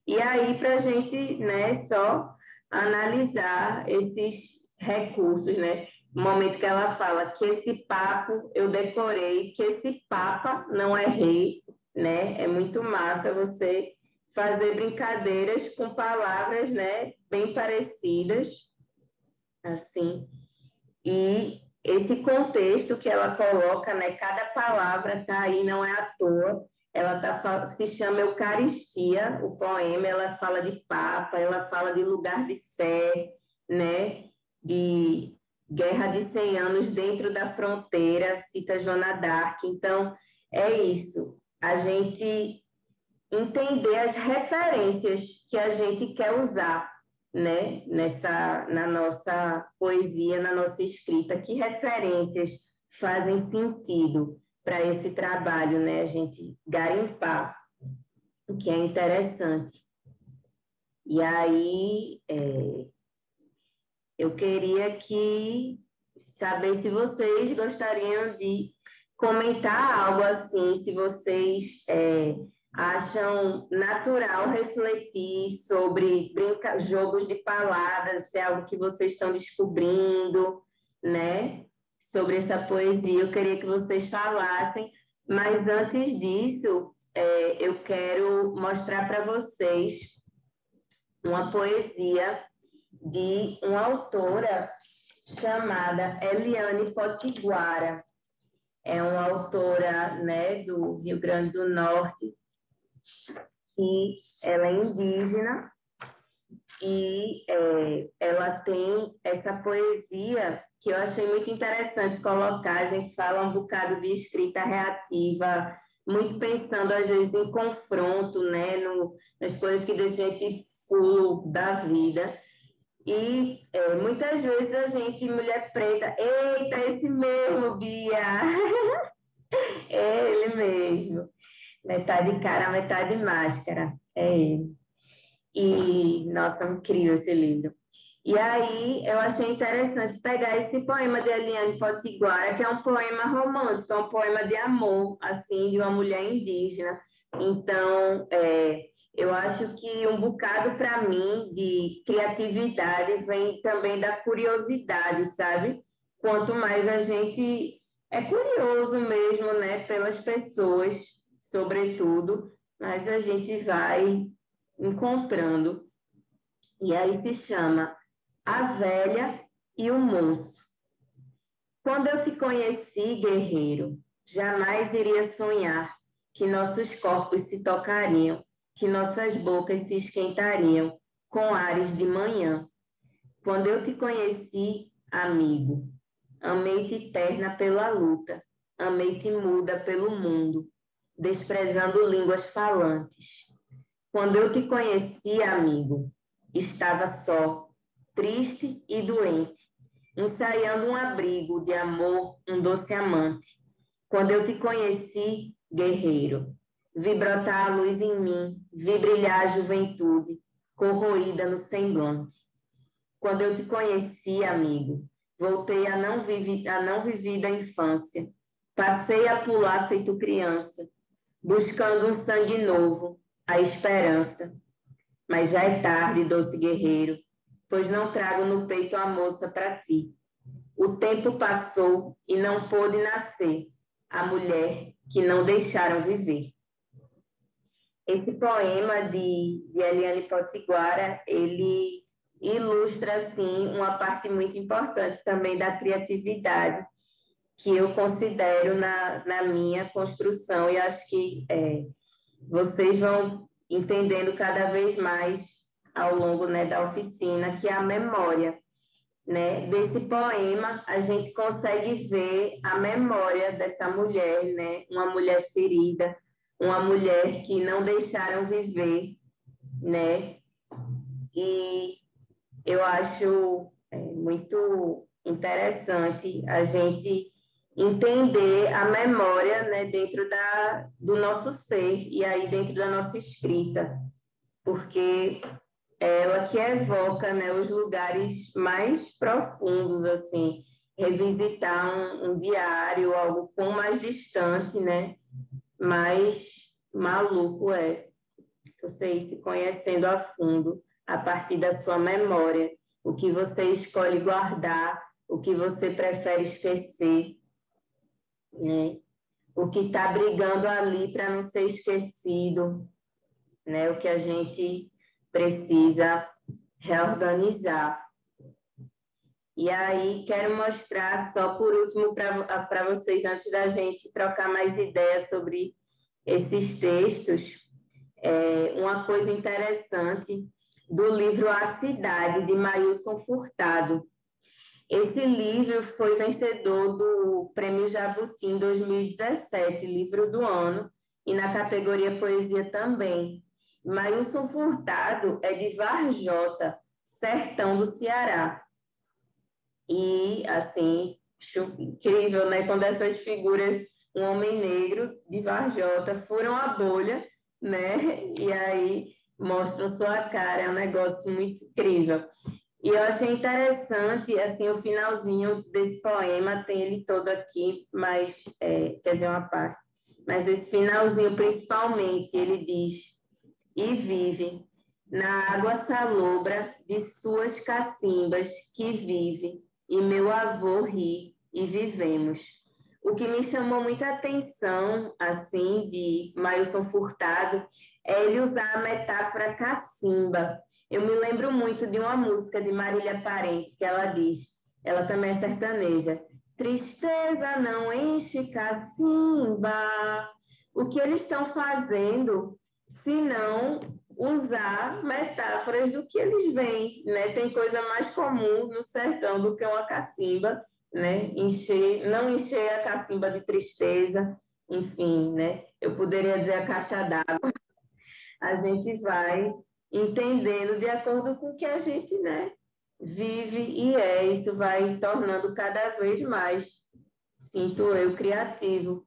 E aí, para a gente, né, só analisar esses recursos, né? No momento que ela fala que esse papo eu decorei, que esse papa não é rei, né? É muito massa você fazer brincadeiras com palavras, né, bem parecidas, assim. E esse contexto que ela coloca, né, cada palavra está aí, não é à toa. Ela se chama Eucaristia, o poema, ela fala de papa, ela fala de lugar de fé, né, de guerra de 100 anos dentro da fronteira, cita Joana d'Arc. Então, é isso, a gente entender as referências que a gente quer usar, né, na nossa poesia, na nossa escrita, que referências fazem sentido para esse trabalho, né, a gente garimpar, o que é interessante. E aí, eu queria saber se vocês gostariam de comentar algo assim, se vocês acham natural refletir sobre jogos de palavras, se é algo que vocês estão descobrindo, né, sobre essa poesia. Eu queria que vocês falassem, mas antes disso, eu quero mostrar para vocês uma poesia de uma autora chamada Eliane Potiguara. É uma autora, né, do Rio Grande do Norte, que ela é indígena, e ela tem essa poesia que eu achei muito interessante colocar. A gente fala um bocado de escrita reativa, muito pensando, às vezes, em confronto, né, nas coisas que deixam a gente full da vida. E muitas vezes a gente, mulher preta, eita, esse mesmo, Bia, é ele mesmo, metade cara, metade máscara, é ele. E, nossa, incrível esse livro. E aí eu achei interessante pegar esse poema de Eliane Potiguara, que é um poema romântico, é um poema de amor, assim, de uma mulher indígena. Então, eu acho que um bocado, para mim, de criatividade vem também da curiosidade, sabe? Quanto mais a gente é curioso mesmo, né, pelas pessoas, sobretudo, mas a gente vai encontrando. E aí se chama A Velha e o Moço. Quando eu te conheci, guerreiro, jamais iria sonhar que nossos corpos se tocariam, que nossas bocas se esquentariam com ares de manhã. Quando eu te conheci, amigo, amei-te terna pela luta, amei-te muda pelo mundo, desprezando línguas falantes. Quando eu te conheci, amigo, estava só, triste e doente, ensaiando um abrigo de amor, um doce amante. Quando eu te conheci, guerreiro, vi brotar a luz em mim, vi brilhar a juventude, corroída no semblante. Quando eu te conheci, amigo, voltei a não vivida infância, Passei a pular feito criança, buscando um sangue novo, a esperança. Mas já é tarde, doce guerreiro, pois não trago no peito a moça para ti. O tempo passou e não pôde nascer a mulher que não deixaram viver. Esse poema de Eliane Potiguara, ele ilustra, assim, uma parte muito importante também da criatividade que eu considero na minha construção, e acho que vocês vão entendendo cada vez mais ao longo, né, da oficina, que é a memória. Né? Desse poema, a gente consegue ver a memória dessa mulher, né? Uma mulher ferida, uma mulher que não deixaram viver, né? E eu acho muito interessante a gente entender a memória, né, dentro do nosso ser e aí dentro da nossa escrita, porque ela que evoca, né, os lugares mais profundos, assim, revisitar um diário, algo com mais distante, né, mais maluco é você ir se conhecendo a fundo a partir da sua memória, o que você escolhe guardar, o que você prefere esquecer, né, o que está brigando ali para não ser esquecido, né, o que a gente precisa reorganizar. E aí, quero mostrar, só por último, para vocês, antes da gente trocar mais ideias sobre esses textos, uma coisa interessante do livro A Cidade, de Maílson Furtado. Esse livro foi vencedor do Prêmio Jabuti em 2017, livro do ano, e na categoria Poesia também. Maílson Furtado é de Varjota, sertão do Ceará. E, assim, incrível, né? Quando essas figuras, um homem negro de Varjota, furam a bolha, né? E aí mostram sua cara, é um negócio muito incrível. E eu achei interessante, assim, o finalzinho desse poema, tem ele todo aqui, mas, quer dizer, uma parte. Mas esse finalzinho, principalmente, ele diz: e vive na água salobra de suas cacimbas que vive, e meu avô ri, e vivemos. O que me chamou muita atenção, assim, de Maílson Furtado, é ele usar a metáfora cacimba. Eu me lembro muito de uma música de Marília Parente, que ela diz, ela também é sertaneja: tristeza não enche cacimba. O que eles estão fazendo, se não usar metáforas do que eles veem, né? Tem coisa mais comum no sertão do que uma cacimba, né? Não encher a cacimba de tristeza, enfim, né? Eu poderia dizer a caixa d'água. A gente vai entendendo de acordo com o que a gente, né, vive e isso vai tornando cada vez mais, sinto eu, criativo,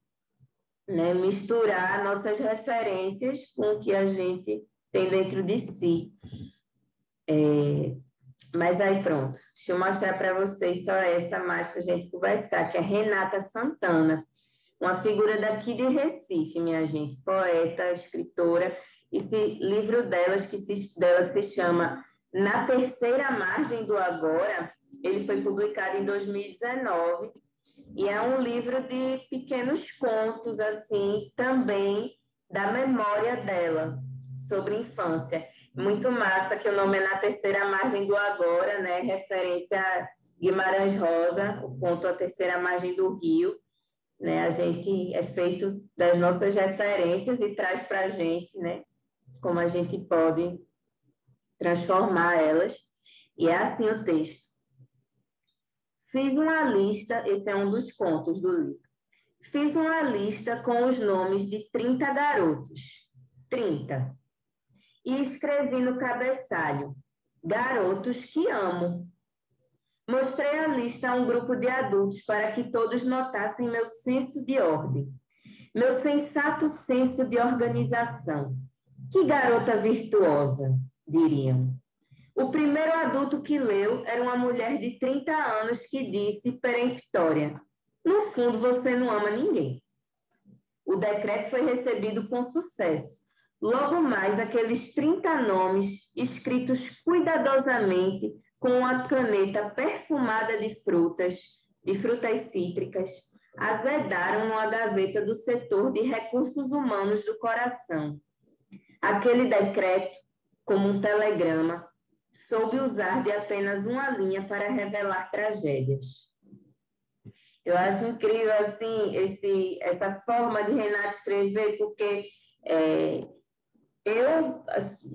né? Misturar nossas referências com o que a gente tem dentro de si. Mas aí pronto, deixa eu mostrar para vocês só essa mais para a gente conversar, que é Renata Santana, uma figura daqui de Recife, minha gente, poeta, escritora. Esse livro dela que se chama Na Terceira Margem do Agora, ele foi publicado em 2019, e é um livro de pequenos contos, assim, também da memória dela, sobre infância. Muito massa, que o nome é Na Terceira Margem do Agora, né? Referência a Guimarães Rosa, o conto A Terceira Margem do Rio, né? A gente é feito das nossas referências e traz para a gente, né, como a gente pode transformar elas. E é assim o texto. Fiz uma lista, esse é um dos contos do livro. Fiz uma lista com os nomes de 30 garotos. 30. E escrevi no cabeçalho: garotos que amo. Mostrei a lista a um grupo de adultos para que todos notassem meu senso de ordem, meu sensato senso de organização. Que garota virtuosa, diriam. O primeiro adulto que leu era uma mulher de 30 anos que disse peremptória: No fundo, você não ama ninguém. O decreto foi recebido com sucesso. Logo mais, aqueles 30 nomes, escritos cuidadosamente com uma caneta perfumada de frutas cítricas, azedaram numa gaveta do setor de recursos humanos do coração. Aquele decreto, como um telegrama, soube usar de apenas uma linha para revelar tragédias. Eu acho incrível, assim, essa forma de Renato escrever, porque eu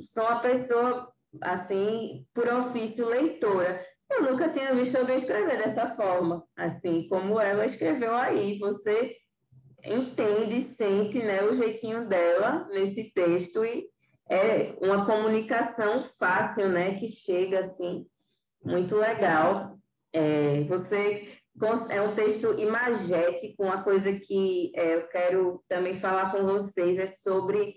sou uma pessoa, assim, por ofício leitora. Eu nunca tinha visto alguém escrever dessa forma, assim, como ela escreveu aí. Você entende, sente, né, o jeitinho dela nesse texto e é uma comunicação fácil, né, que chega, assim, muito legal. É um texto imagético, uma coisa que eu quero também falar com vocês é sobre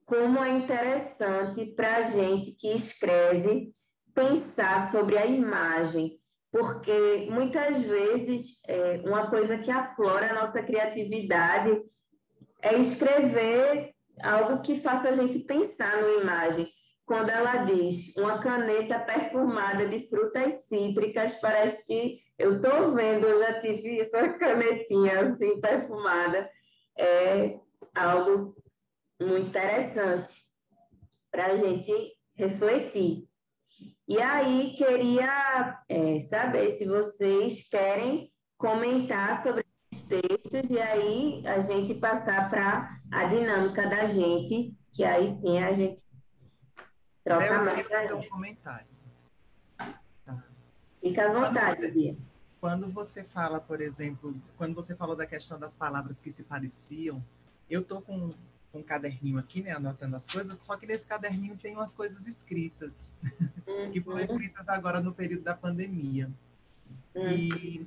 como é interessante para a gente que escreve pensar sobre a imagem, porque muitas vezes uma coisa que aflora a nossa criatividade é escrever algo que faça a gente pensar numa imagem. Quando ela diz uma caneta perfumada de frutas cítricas, parece que eu estou vendo, eu já tive essa canetinha assim perfumada. É algo muito interessante para a gente refletir. E aí, queria saber se vocês querem comentar sobre os textos e aí a gente passar para a dinâmica da gente, que aí sim a gente troca Eu mais. queria fazer um comentário. Tá. Fica à vontade, Bia. Quando você fala, por exemplo, quando você falou da questão das palavras que se pareciam, eu estou com um caderninho aqui, né, anotando as coisas, só que nesse caderninho tem umas coisas escritas, que foram escritas agora no período da pandemia. E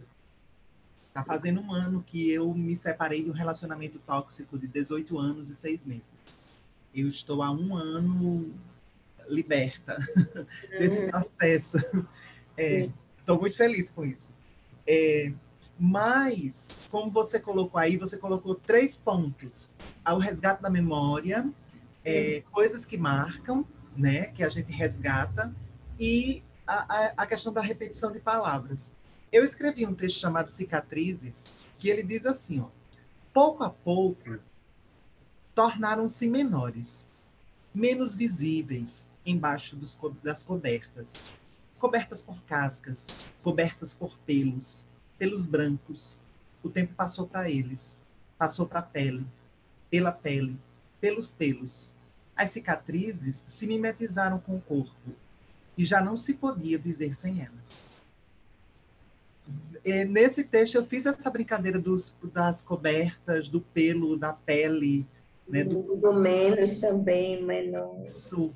está fazendo um ano que eu me separei de um relacionamento tóxico de 18 anos e 6 meses. Eu estou há um ano liberta desse processo. Estou muito feliz com isso. Mas, como você colocou aí, você colocou 3 pontos. O resgate da memória, coisas que marcam, né, que a gente resgata, e a questão da repetição de palavras. Eu escrevi um texto chamado Cicatrizes, que ele diz assim, ó, pouco a pouco, tornaram-se menores, menos visíveis embaixo das cobertas. Cobertas por cascas, cobertas por pelos brancos. O tempo passou para eles, passou para a pele, pela pele, pelos pelos. As cicatrizes se mimetizaram com o corpo e já não se podia viver sem elas. Nesse texto eu fiz essa brincadeira das cobertas, do pelo, da pele, né, do menos também, menor. Isso.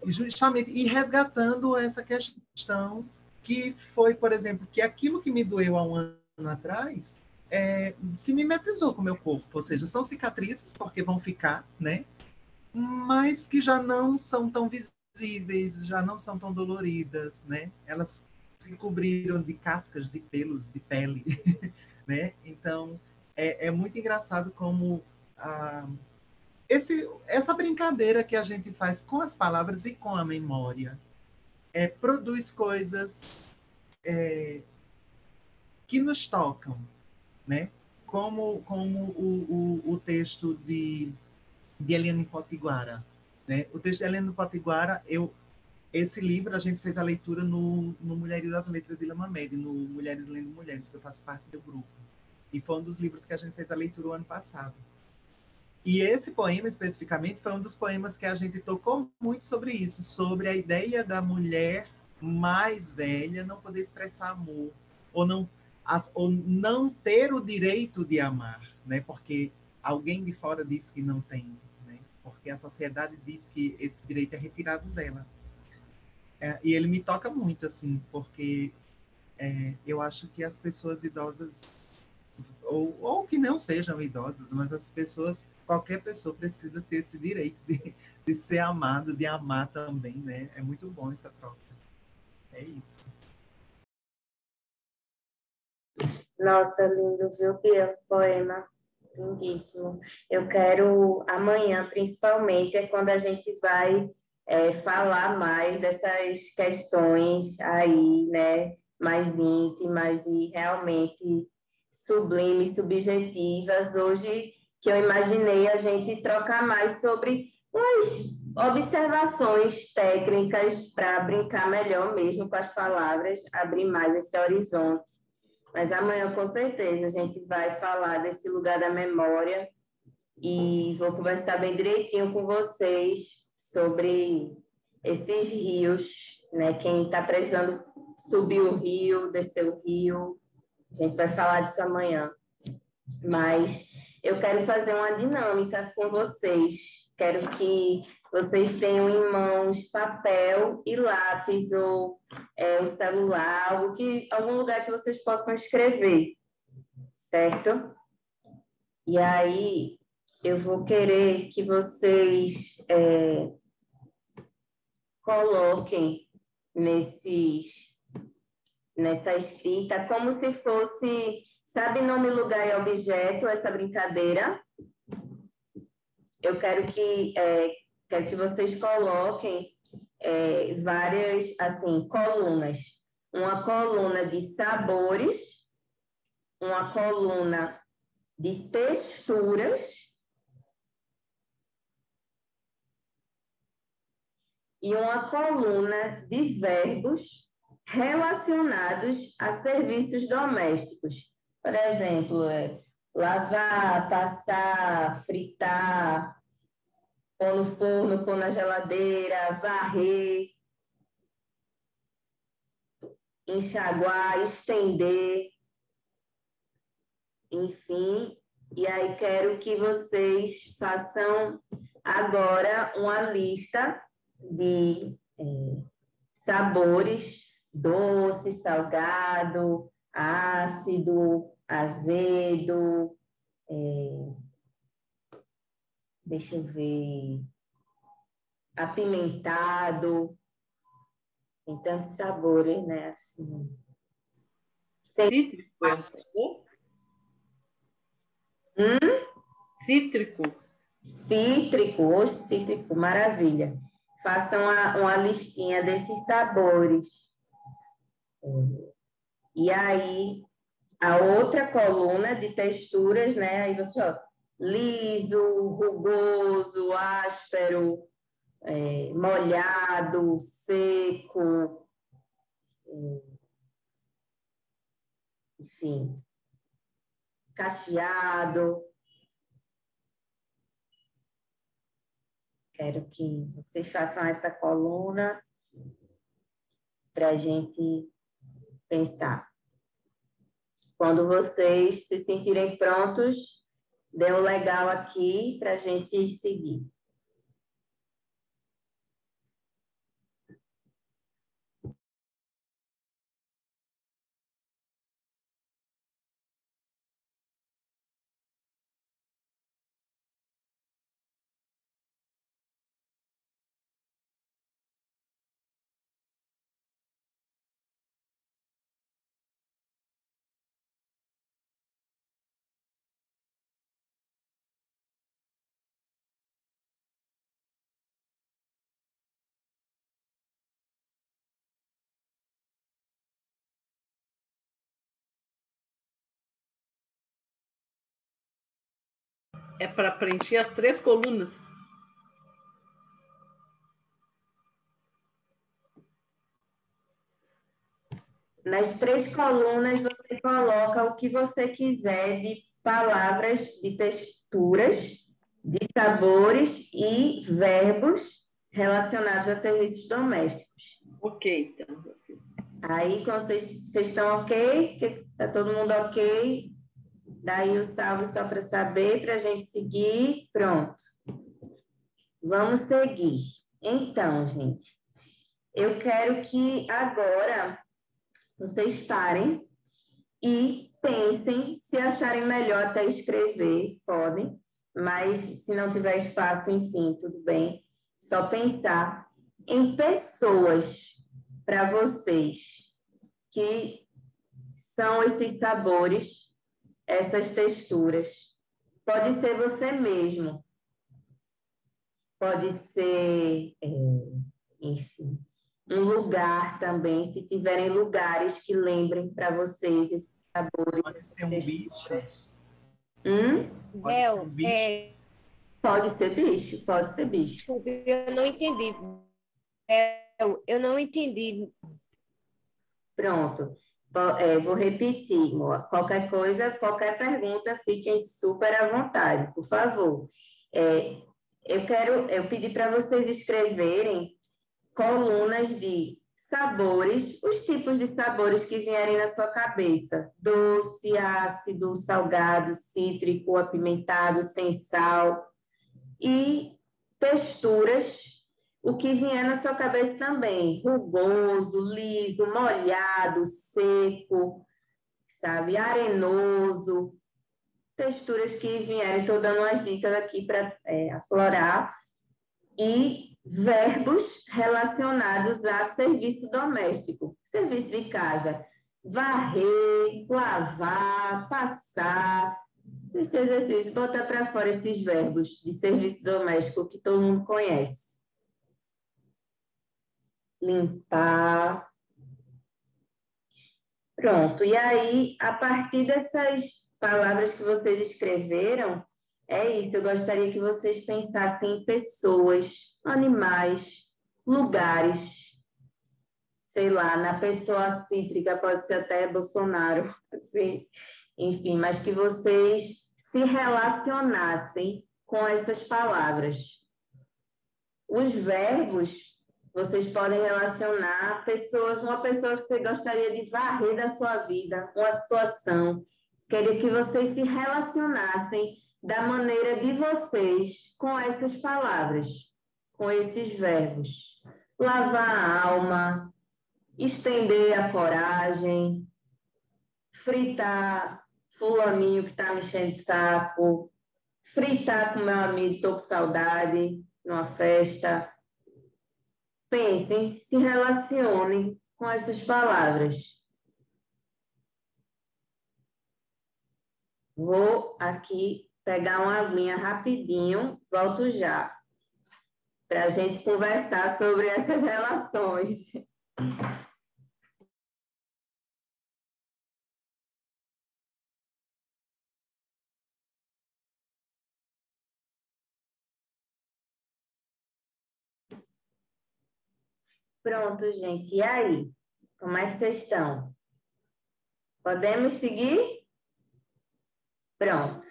Justamente, e resgatando essa questão que foi, por exemplo, que aquilo que me doeu há um ano atrás se mimetizou com o meu corpo, ou seja, são cicatrizes, porque vão ficar, né? Mas que já não são tão visíveis, já não são tão doloridas, né? Elas se cobriram de cascas, de pelos, de pele, né? Então, é muito engraçado como essa brincadeira que a gente faz com as palavras e com a memória produz coisas que nos tocam, né? Como o texto de Eliane Potiguara, né? O texto de Eliane Potiguara, esse livro a gente fez a leitura no Mulherio das Letras Ilha Mamede, no Mulheres Lendo Mulheres, que eu faço parte do grupo. E foi um dos livros que a gente fez a leitura o ano passado. E esse poema, especificamente, foi um dos poemas que a gente tocou muito sobre isso, sobre a ideia da mulher mais velha não poder expressar amor, ou não ter o direito de amar, né? Porque alguém de fora diz que não tem, né? Porque a sociedade diz que esse direito é retirado dela. E ele me toca muito, assim, porque eu acho que as pessoas idosas, ou que não sejam idosas, mas as pessoas, qualquer pessoa precisa ter esse direito de ser amado, de amar também, né? É muito bom essa troca. É isso. Nossa, lindo, viu, Bia? Poema. Lindíssimo. Eu quero, amanhã, principalmente, é quando a gente vai falar mais dessas questões aí, né? Mais íntimas e realmente sublimes, subjetivas. Hoje, que eu imaginei a gente trocar mais sobre umas observações técnicas para brincar melhor mesmo com as palavras, abrir mais esse horizonte. Mas amanhã, com certeza, a gente vai falar desse lugar da memória e vou conversar bem direitinho com vocês sobre esses rios, né? Quem está precisando subir o rio, descer o rio, a gente vai falar disso amanhã. Mas eu quero fazer uma dinâmica com vocês. Quero que vocês tenham em mãos papel e lápis ou o celular, algum lugar que vocês possam escrever, certo? E aí eu vou querer que vocês coloquem nessa escrita como se fosse, sabe, nome, lugar e objeto, essa brincadeira? Eu quero que vocês coloquem várias, assim, colunas. Uma coluna de sabores, uma coluna de texturas e uma coluna de verbos relacionados a serviços domésticos. Por exemplo, lavar, passar, fritar, pôr no forno, pôr na geladeira, varrer, enxaguar, estender, enfim. E aí quero que vocês façam agora uma lista de sabores: doce, salgado, ácido, azedo, deixa eu ver, apimentado. Tem tantos sabores, né? Assim. Cítrico é um sabor? Cítrico. Cítrico, cítrico, maravilha. Façam uma listinha desses sabores. E aí, a outra coluna de texturas, né? Aí você, ó, liso, rugoso, áspero, molhado, seco, enfim, cacheado. Quero que vocês façam essa coluna para a gente pensar. Quando vocês se sentirem prontos, dê um legal aqui para a gente seguir. É para preencher as 3 colunas. Nas 3 colunas, você coloca o que você quiser de palavras, de texturas, de sabores e verbos relacionados a serviços domésticos. Ok, então. Aí, quando vocês estão ok, está todo mundo ok, daí o salve só para saber, para a gente seguir. Pronto. Vamos seguir. Então, gente, eu quero que agora vocês parem e pensem, se acharem melhor até escrever, podem, mas se não tiver espaço, enfim, tudo bem. Só pensar em pessoas para vocês que são esses sabores, essas texturas? Pode ser você mesmo, pode ser, enfim, um lugar também, se tiverem lugares que lembrem para vocês esses sabores. Pode ser um bicho? Pode ser um bicho? Pode ser bicho, pode ser bicho. Desculpe, eu não entendi. Eu não entendi. Pronto. Vou repetir. Qualquer coisa, qualquer pergunta, fiquem super à vontade, por favor. Eu pedi para vocês escreverem colunas de sabores, os tipos de sabores que vierem na sua cabeça: doce, ácido, salgado, cítrico, apimentado, sem sal. E texturas, o que vier na sua cabeça também: rugoso, liso, molhado, seco, sabe, arenoso. Texturas que vierem, estou dando umas dicas aqui para aflorar. E verbos relacionados a serviço doméstico, serviço de casa: varrer, lavar, passar. Esse exercício, botar para fora esses verbos de serviço doméstico que todo mundo conhece. Limpar. Pronto. E aí, a partir dessas palavras que vocês escreveram, é isso. Eu gostaria que vocês pensassem em pessoas, animais, lugares. Sei lá, na pessoa cítrica, pode ser até Bolsonaro, assim. Enfim, mas que vocês se relacionassem com essas palavras. Os verbos, vocês podem relacionar pessoas, uma pessoa que você gostaria de varrer da sua vida, uma situação. Queria que vocês se relacionassem da maneira de vocês com essas palavras, com esses verbos. Lavar a alma, estender a coragem, fritar fulaninho que está me enchendo o saco, fritar com meu amigo, estou com saudade, numa festa. Pensem, se relacionem com essas palavras. Vou aqui pegar uma aguinha rapidinho, volto já, para a gente conversar sobre essas relações. Pronto, gente. E aí? Como é que vocês estão? Podemos seguir? Pronto.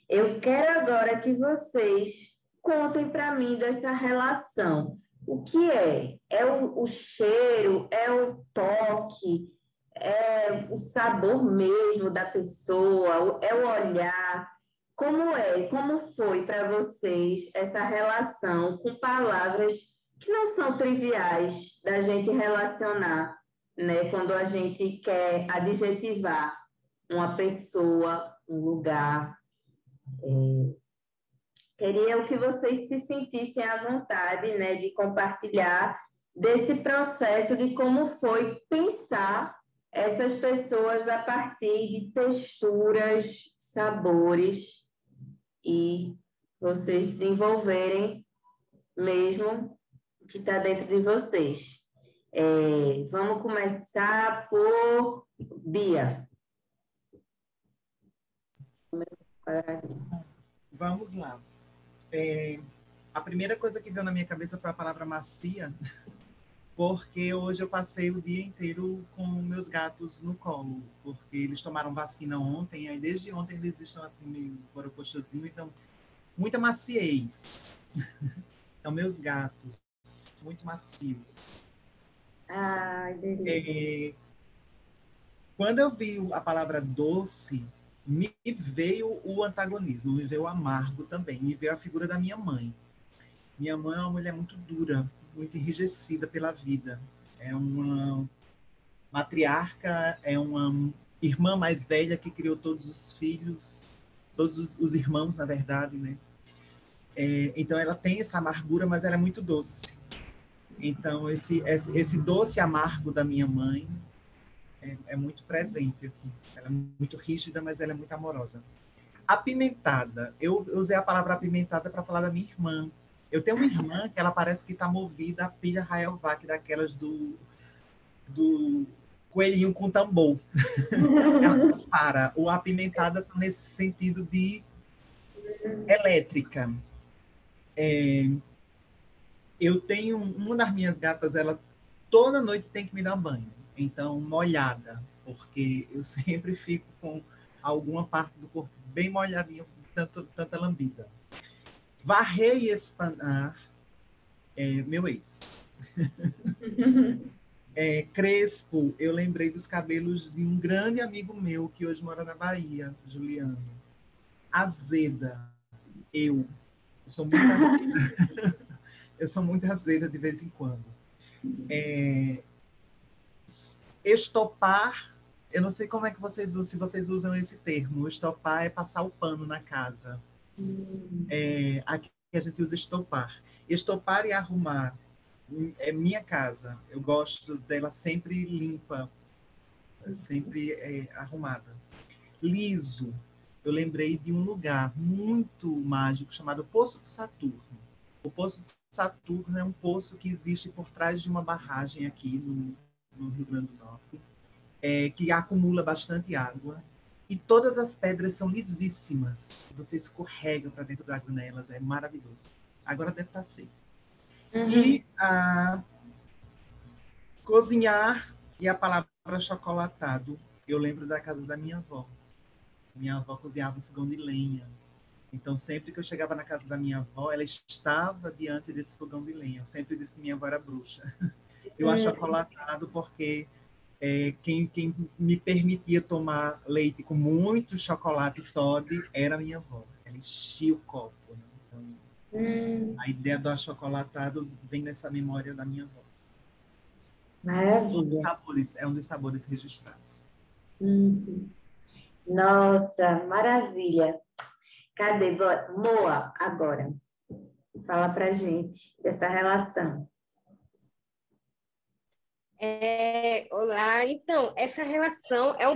Eu quero agora que vocês contem para mim dessa relação. O que é? É o cheiro? É o toque? É o sabor mesmo da pessoa? É o olhar? Como é? Como foi para vocês essa relação com palavras que não são triviais da gente relacionar, né? Quando a gente quer adjetivar uma pessoa, um lugar. Queria que vocês se sentissem à vontade, né, de compartilhar desse processo de como foi pensar essas pessoas a partir de texturas, sabores, e vocês desenvolverem mesmo o que está dentro de vocês. Vamos começar por Bia. Vamos lá. A primeira coisa que veio na minha cabeça foi a palavra macia, porque hoje eu passei o dia inteiro com meus gatos no colo, porque eles tomaram vacina ontem, e aí desde ontem eles estão assim meio borocochosinho, então muita maciez. Então meus gatos, muito macios. Ai, delícia. Quando eu vi a palavra doce, me veio o antagonismo, me veio o amargo também, me veio a figura da minha mãe. Minha mãe é uma mulher muito dura, muito enrijecida pela vida. É uma matriarca, é uma irmã mais velha que criou todos os filhos, todos os irmãos, na verdade, né? Então ela tem essa amargura, mas ela é muito doce. Então esse doce amargo da minha mãe é muito presente, assim. Ela é muito rígida, mas ela é muito amorosa. Apimentada. Eu usei a palavra apimentada para falar da minha irmã. Eu tenho uma irmã que ela parece que está movida a pilha Rayovac, daquelas do coelhinho com tambor. Ela não para. O apimentada está nesse sentido de elétrica. Eu tenho uma das minhas gatas, ela toda noite tem que me dar banho. Então, molhada, porque eu sempre fico com alguma parte do corpo bem molhadinha, tanta lambida. Varrer e espanar meu ex. Crespo, eu lembrei dos cabelos de um grande amigo meu que hoje mora na Bahia, Juliano. Azeda, eu sou muito azeda. Eu sou muito azeda de vez em quando. Estopar, eu não sei como é que vocês usam, se vocês usam esse termo. Estopar é passar o pano na casa. Aqui a gente usa estopar. Estopar e arrumar é minha casa. Eu gosto dela sempre limpa, sempre arrumada. Liso, eu lembrei de um lugar muito mágico chamado Poço de Saturno. O Poço de Saturno é um poço que existe por trás de uma barragem aqui no Rio Grande do Norte, que acumula bastante água. E todas as pedras são lisíssimas. Você escorrega para dentro da água nelas, é maravilhoso. Agora deve estar seco. E cozinhar e a palavra chocolatado, eu lembro da casa da minha avó. Minha avó cozinhava um fogão de lenha. Então, sempre que eu chegava na casa da minha avó, ela estava diante desse fogão de lenha. Eu sempre disse que minha avó era bruxa. Eu achocolatado porque quem me permitia tomar leite com muito chocolate Toddy era minha avó. Ela enchia o copo. Né? Então, a ideia do achocolatado vem dessa memória da minha avó. Maravilha. É um dos sabores registrados. Nossa, maravilha. Cadê? Moa, agora. Fala pra gente dessa relação. Olá, então, essa relação é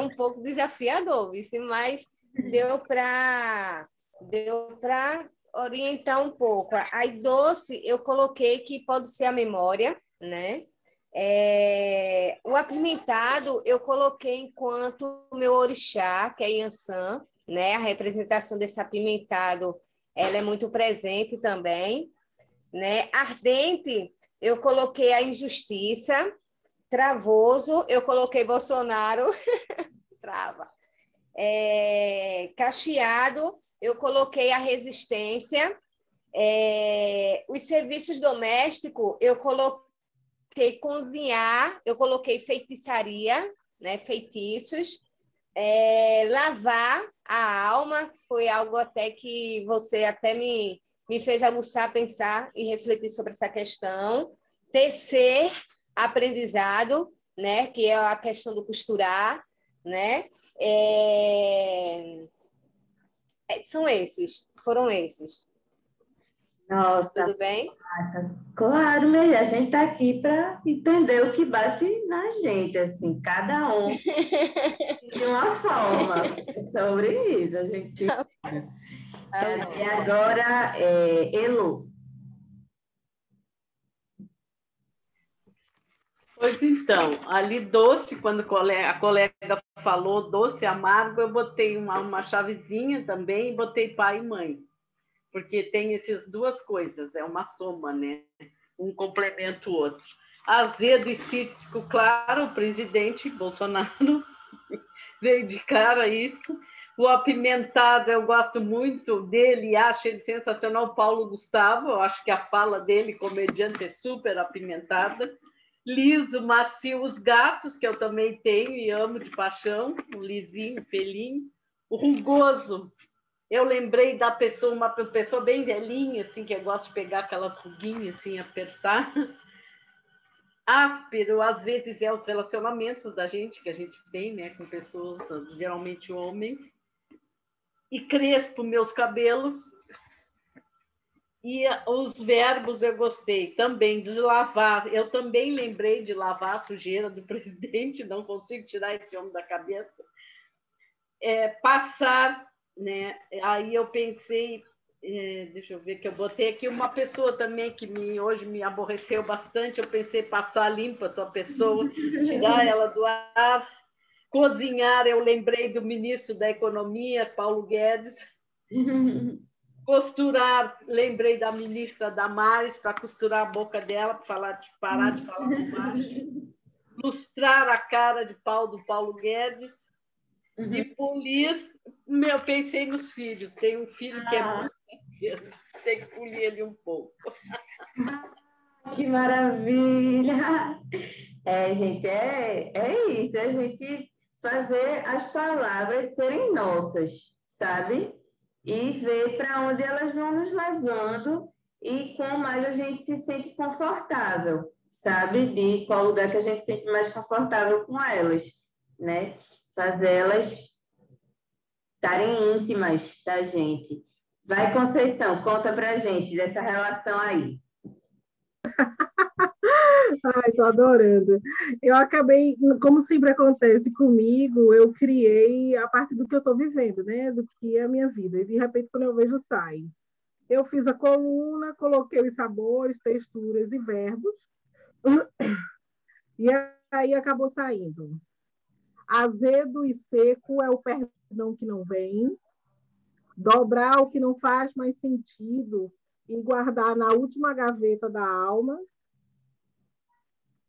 um pouco desafiador, mas deu para orientar um pouco. Aí, doce, eu coloquei que pode ser a memória, né? O apimentado, eu coloquei enquanto meu orixá, que é Yansan, né? A representação desse apimentado, ela é muito presente também, né? Ardente, eu coloquei a injustiça. Travoso, eu coloquei Bolsonaro. Trava. Cacheado, eu coloquei a resistência. Os serviços domésticos, eu coloquei cozinhar, eu coloquei feitiçaria, né? Feitiços. Lavar a alma, foi algo até que você até me fez aguçar, pensar e refletir sobre essa questão. Tecer, aprendizado, né? Que é a questão do costurar, né? Foram esses. Nossa. Tudo bem? Nossa, claro, né? A gente está aqui para entender o que bate na gente, assim, cada um de uma forma sobre isso. A gente. E agora, Elo. Pois então, ali doce, quando a colega falou doce amargo, eu botei uma chavezinha também e botei pai e mãe. Porque tem essas duas coisas, é uma soma, né? Um complementa o outro. Azedo e cítrico, claro, o presidente Bolsonaro veio de cara isso. O apimentado, eu gosto muito dele, acho ele sensacional, Paulo Gustavo, eu acho que a fala dele, comediante, é super apimentada. Liso, macio, os gatos, que eu também tenho e amo de paixão, o lisinho, o pelinho. O rugoso, eu lembrei da pessoa, uma pessoa bem velhinha, assim, que eu gosto de pegar aquelas ruguinhas, assim, apertar. Áspero, às vezes, é os relacionamentos da gente, que a gente tem, né, com pessoas, geralmente homens. E crespo, meus cabelos. E os verbos eu gostei também, de lavar. Eu também lembrei de lavar a sujeira do presidente, não consigo tirar esse homem da cabeça. Passar, né? Aí eu pensei, deixa eu ver, que eu botei aqui uma pessoa também que hoje me aborreceu bastante. Eu pensei passar limpa essa pessoa, tirar ela do ar. Cozinhar, eu lembrei do ministro da Economia, Paulo Guedes. Costurar, lembrei da ministra Damares, para costurar a boca dela, para parar de falar bobagem. Lustrar a cara de pau do Paulo Guedes. E polir, eu pensei nos filhos. Tem um filho que é muito pequeno, tem que polir ele um pouco. Que maravilha! Gente, é isso, a gente fazer as palavras serem nossas, sabe? E ver para onde elas vão nos levando e quão mais a gente se sente confortável, sabe? De qual lugar que a gente se sente mais confortável com elas, né? Fazer elas estarem íntimas da gente. Vai, Conceição, conta pra gente dessa relação aí. Ai, tô adorando. Eu acabei, como sempre acontece comigo, eu criei a partir do que eu estou vivendo, né? Do que é a minha vida. E de repente, quando eu vejo, sai. Eu fiz a coluna, coloquei os sabores, texturas e verbos, e aí acabou saindo. Azedo e seco é o perdão que não vem. Dobrar o que não faz mais sentido e guardar na última gaveta da alma.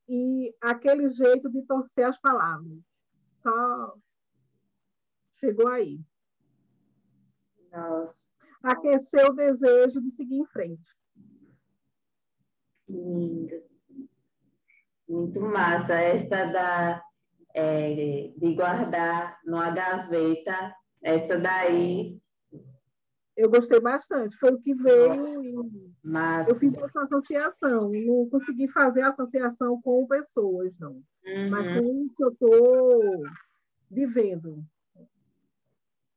E aquele jeito de torcer as palavras. Só chegou aí. Nossa. Aqueceu o desejo de seguir em frente. Lindo. Muito massa. Essa de guardar numa gaveta, essa daí. Eu gostei bastante. Foi o que veio e massa. Eu fiz essa associação. Não consegui fazer a associação com pessoas, não. Mas com o que eu estou vivendo.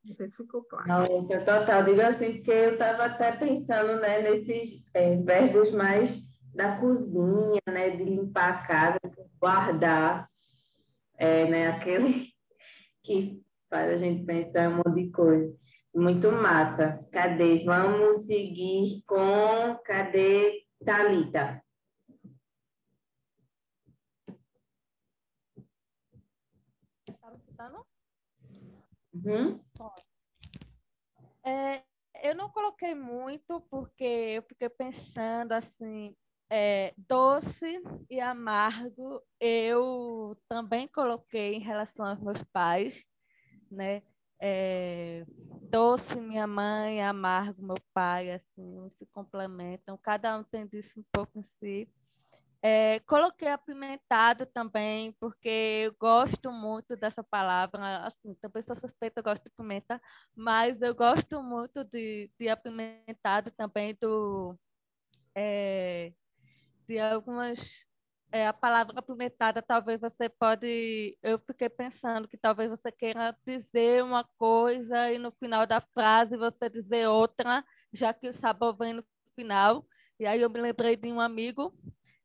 Não sei se ficou claro. Não, isso é total. Digo assim, porque eu estava até pensando, né, nesses verbos mais da cozinha, né, de limpar a casa, assim, guardar, né, aquele que faz a gente pensar em um monte de coisa. Muito massa. Cadê? Vamos seguir com... Cadê Thalita? Tá me escutando? Uhum. Eu não coloquei muito porque eu fiquei pensando assim, doce e amargo eu também coloquei em relação aos meus pais, né? Doce minha mãe, amargo meu pai, assim, se complementam, cada um tem disso um pouco em si. Coloquei apimentado também, porque eu gosto muito dessa palavra. Assim, também sou suspeita, eu gosto de pimenta, mas eu gosto muito de apimentado também de algumas. A palavra apimentada, talvez você pode. Eu fiquei pensando que talvez você queira dizer uma coisa e no final da frase você dizer outra, já que o sabor vem no final. E aí eu me lembrei de um amigo,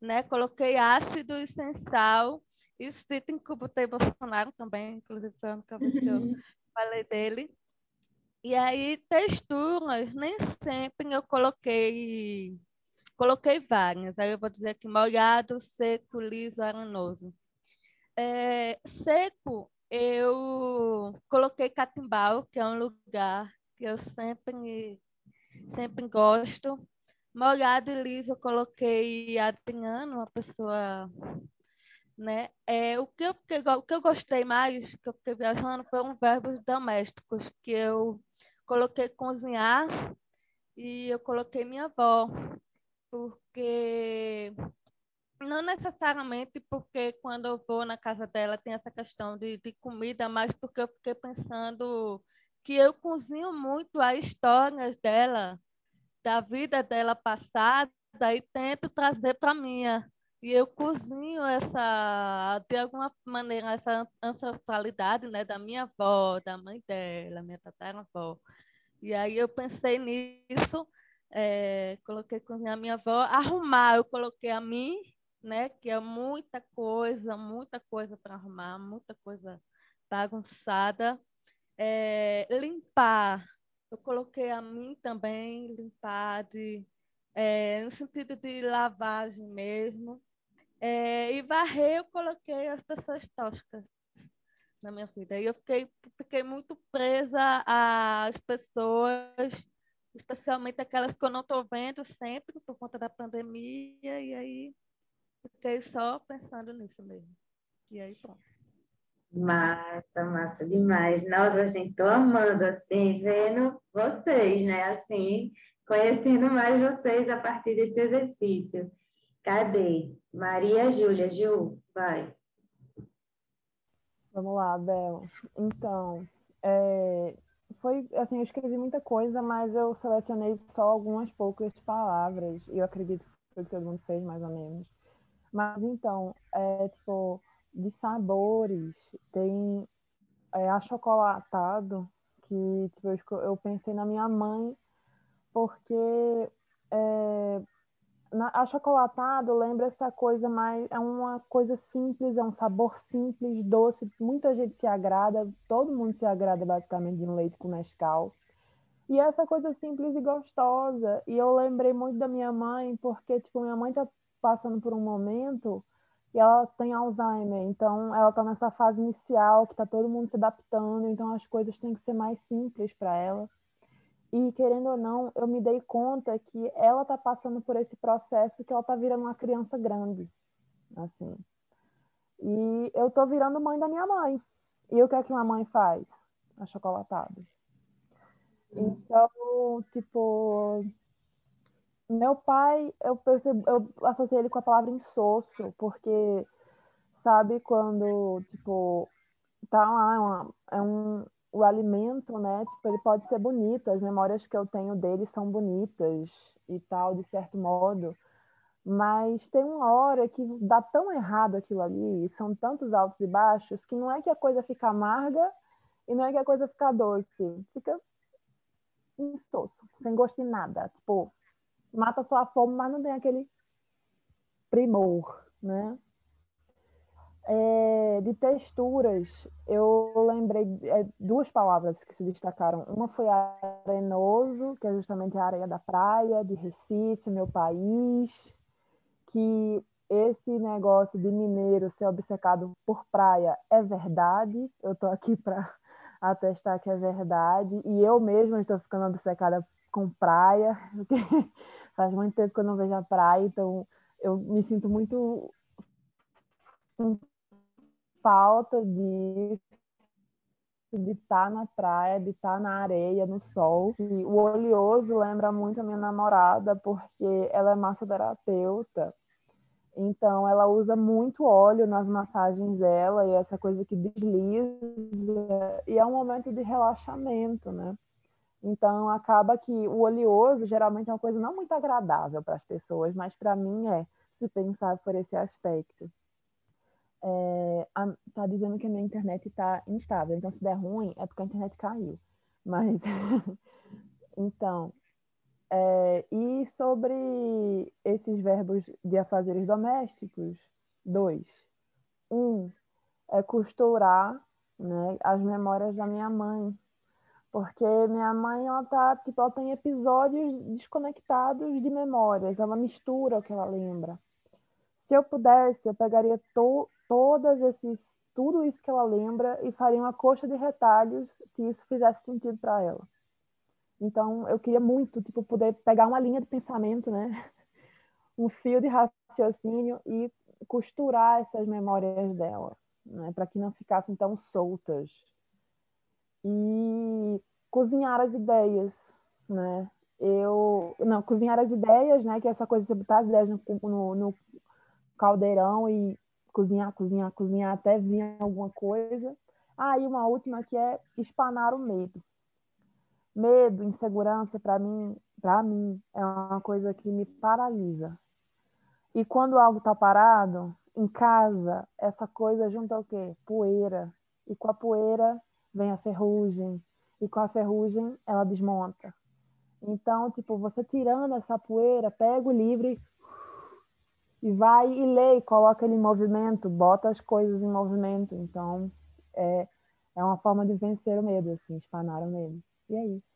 né? Coloquei ácido e sem sal e cito que eu botei Bolsonaro também, inclusive foi a única vez que eu falei dele. E aí texturas, nem sempre eu coloquei várias. Aí eu vou dizer aqui molhado, seco, liso, arenoso. Seco, eu coloquei Catimbau, que é um lugar que eu sempre gosto. Molhado e liso, eu coloquei Adriano, uma pessoa, né? O que eu gostei mais, que eu fiquei viajando, foram verbos domésticos, que eu coloquei cozinhar e eu coloquei minha avó, porque não necessariamente porque quando eu vou na casa dela tem essa questão de comida, mas porque eu fiquei pensando que eu cozinho muito as histórias dela, da vida dela passada e tento trazer para a minha. E eu cozinho de alguma maneira, essa ancestralidade, né, da minha avó, da mãe dela, minha tataravó. E aí eu pensei nisso, coloquei cozinhar a minha avó. Arrumar, eu coloquei a mim, né? Que é muita coisa para arrumar, muita coisa bagunçada. Limpar, eu coloquei a mim também, limpar, no sentido de lavagem mesmo. E varrer, eu coloquei as pessoas tóxicas na minha vida. E eu fiquei muito presa às pessoas, especialmente aquelas que eu não estou vendo sempre por conta da pandemia, e aí fiquei só pensando nisso mesmo. E aí, pronto. Massa, massa demais. Nossa, gente, tô amando, assim, vendo vocês, né? Assim, conhecendo mais vocês a partir desse exercício. Cadê? Maria Júlia, Ju, vai. Vamos lá, Bel. Então, foi assim, eu escrevi muita coisa, mas eu selecionei só algumas poucas palavras, e eu acredito que foi o que todo mundo fez, mais ou menos. Mas então, tipo, de sabores, tem achocolatado, que tipo, eu pensei na minha mãe, porque é, achocolatado lembra essa coisa mais. É uma coisa simples, é um sabor simples, doce. Muita gente se agrada, todo mundo se agrada basicamente de um leite com Nescau. E essa coisa simples e gostosa. E eu lembrei muito da minha mãe, porque tipo, minha mãe tá passando por um momento e ela tem Alzheimer. Então ela tá nessa fase inicial que tá todo mundo se adaptando, então as coisas têm que ser mais simples para ela. E, querendo ou não, eu me dei conta que ela está passando por esse processo que ela está virando uma criança grande, assim. E eu estou virando mãe da minha mãe. E o que é que uma mãe faz? Achocolatados. Então, tipo, meu pai, eu associei ele com a palavra insosso, porque sabe quando, tipo, tá lá, o alimento, né? Tipo, ele pode ser bonito, as memórias que eu tenho dele são bonitas e tal, de certo modo, mas tem uma hora que dá tão errado aquilo ali, e são tantos altos e baixos, que não é que a coisa fica amarga e não é que a coisa fica doce, fica insosso, sem gosto de nada. Tipo, mata a sua fome, mas não tem aquele primor, né? De texturas, eu lembrei duas palavras que se destacaram. Uma foi arenoso, que é justamente a areia da praia, de Recife, meu país, que esse negócio de mineiro ser obcecado por praia é verdade. Eu estou aqui para atestar que é verdade. E eu mesma estou ficando obcecada com praia, porque faz muito tempo que eu não vejo a praia, então eu me sinto muito falta de estar na praia, de estar na areia, no sol. E o oleoso lembra muito a minha namorada, porque ela é massoterapeuta. Então, ela usa muito óleo nas massagens dela, e essa coisa que desliza, e é um momento de relaxamento, né? Então, acaba que o oleoso geralmente é uma coisa não muito agradável para as pessoas, mas para mim se pensar por esse aspecto. Tá dizendo que a minha internet está instável, então se der ruim é porque a internet caiu. Mas, então, e sobre esses verbos de afazeres domésticos, dois. Um é costurar, né, as memórias da minha mãe, porque minha mãe ela tem episódios desconectados de memórias, ela mistura o que ela lembra. Se eu pudesse, eu pegaria tudo isso que ela lembra e faria uma coxa de retalhos se isso fizesse sentido para ela. Então, eu queria muito, tipo, poder pegar uma linha de pensamento, né? Um fio de raciocínio e costurar essas memórias dela, né? Para que não ficassem tão soltas. E cozinhar as ideias, né? Cozinhar as ideias, né? Que é essa coisa de você botar as ideias no caldeirão e cozinhar até vir alguma coisa. E uma última que é espanar o medo. Medo, insegurança, para mim, é uma coisa que me paralisa. E quando algo está parado, em casa, essa coisa junta o quê? Poeira. E com a poeira vem a ferrugem. E com a ferrugem, ela desmonta. Então, tipo, você tirando essa poeira, pega o livro e vai e lê, e coloca ele em movimento, bota as coisas em movimento. Então, é uma forma de vencer o medo, assim, espanar o medo. E é isso.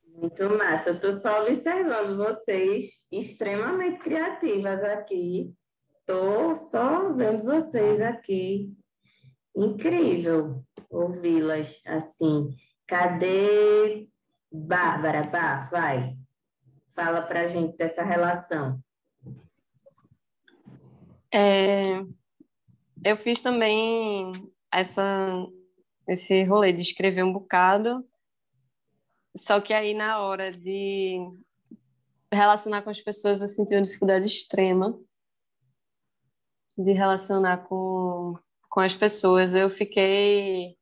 Muito massa. Eu estou só observando vocês extremamente criativas aqui. Estou só vendo vocês aqui. Incrível ouvi-las assim. Cadê Bárbara? Vai. Fala pra gente dessa relação. Eu fiz também esse rolê de escrever um bocado, só que aí na hora de relacionar com as pessoas eu senti uma dificuldade extrema de relacionar com as pessoas. Eu fiquei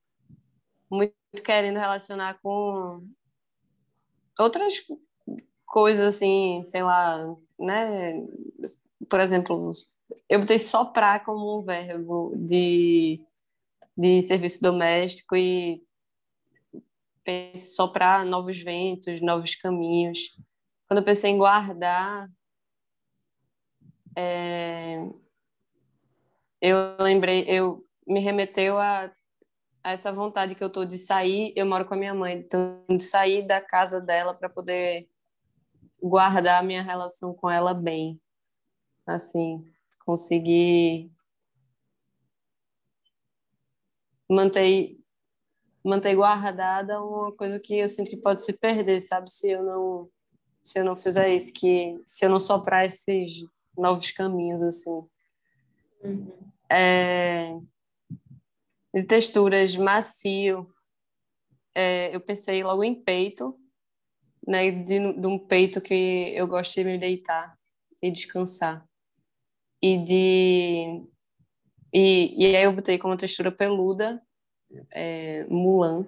muito querendo relacionar com outras coisas, assim, sei lá, né? Por exemplo, eu botei soprar como um verbo de serviço doméstico e pensei soprar novos ventos, novos caminhos. Quando eu pensei em guardar, eu me remeteu a essa vontade que eu tô de sair. Eu moro com a minha mãe, então de sair da casa dela para poder guardar a minha relação com ela bem, assim, conseguir manter guardada uma coisa que eu sinto que pode se perder, sabe? Se eu não fizer isso, que se eu não soprar esses novos caminhos, assim. Uhum. De texturas macio, eu pensei logo em peito, né? De um peito que eu gosto de me deitar e descansar. E aí eu botei como textura peluda, Mulan,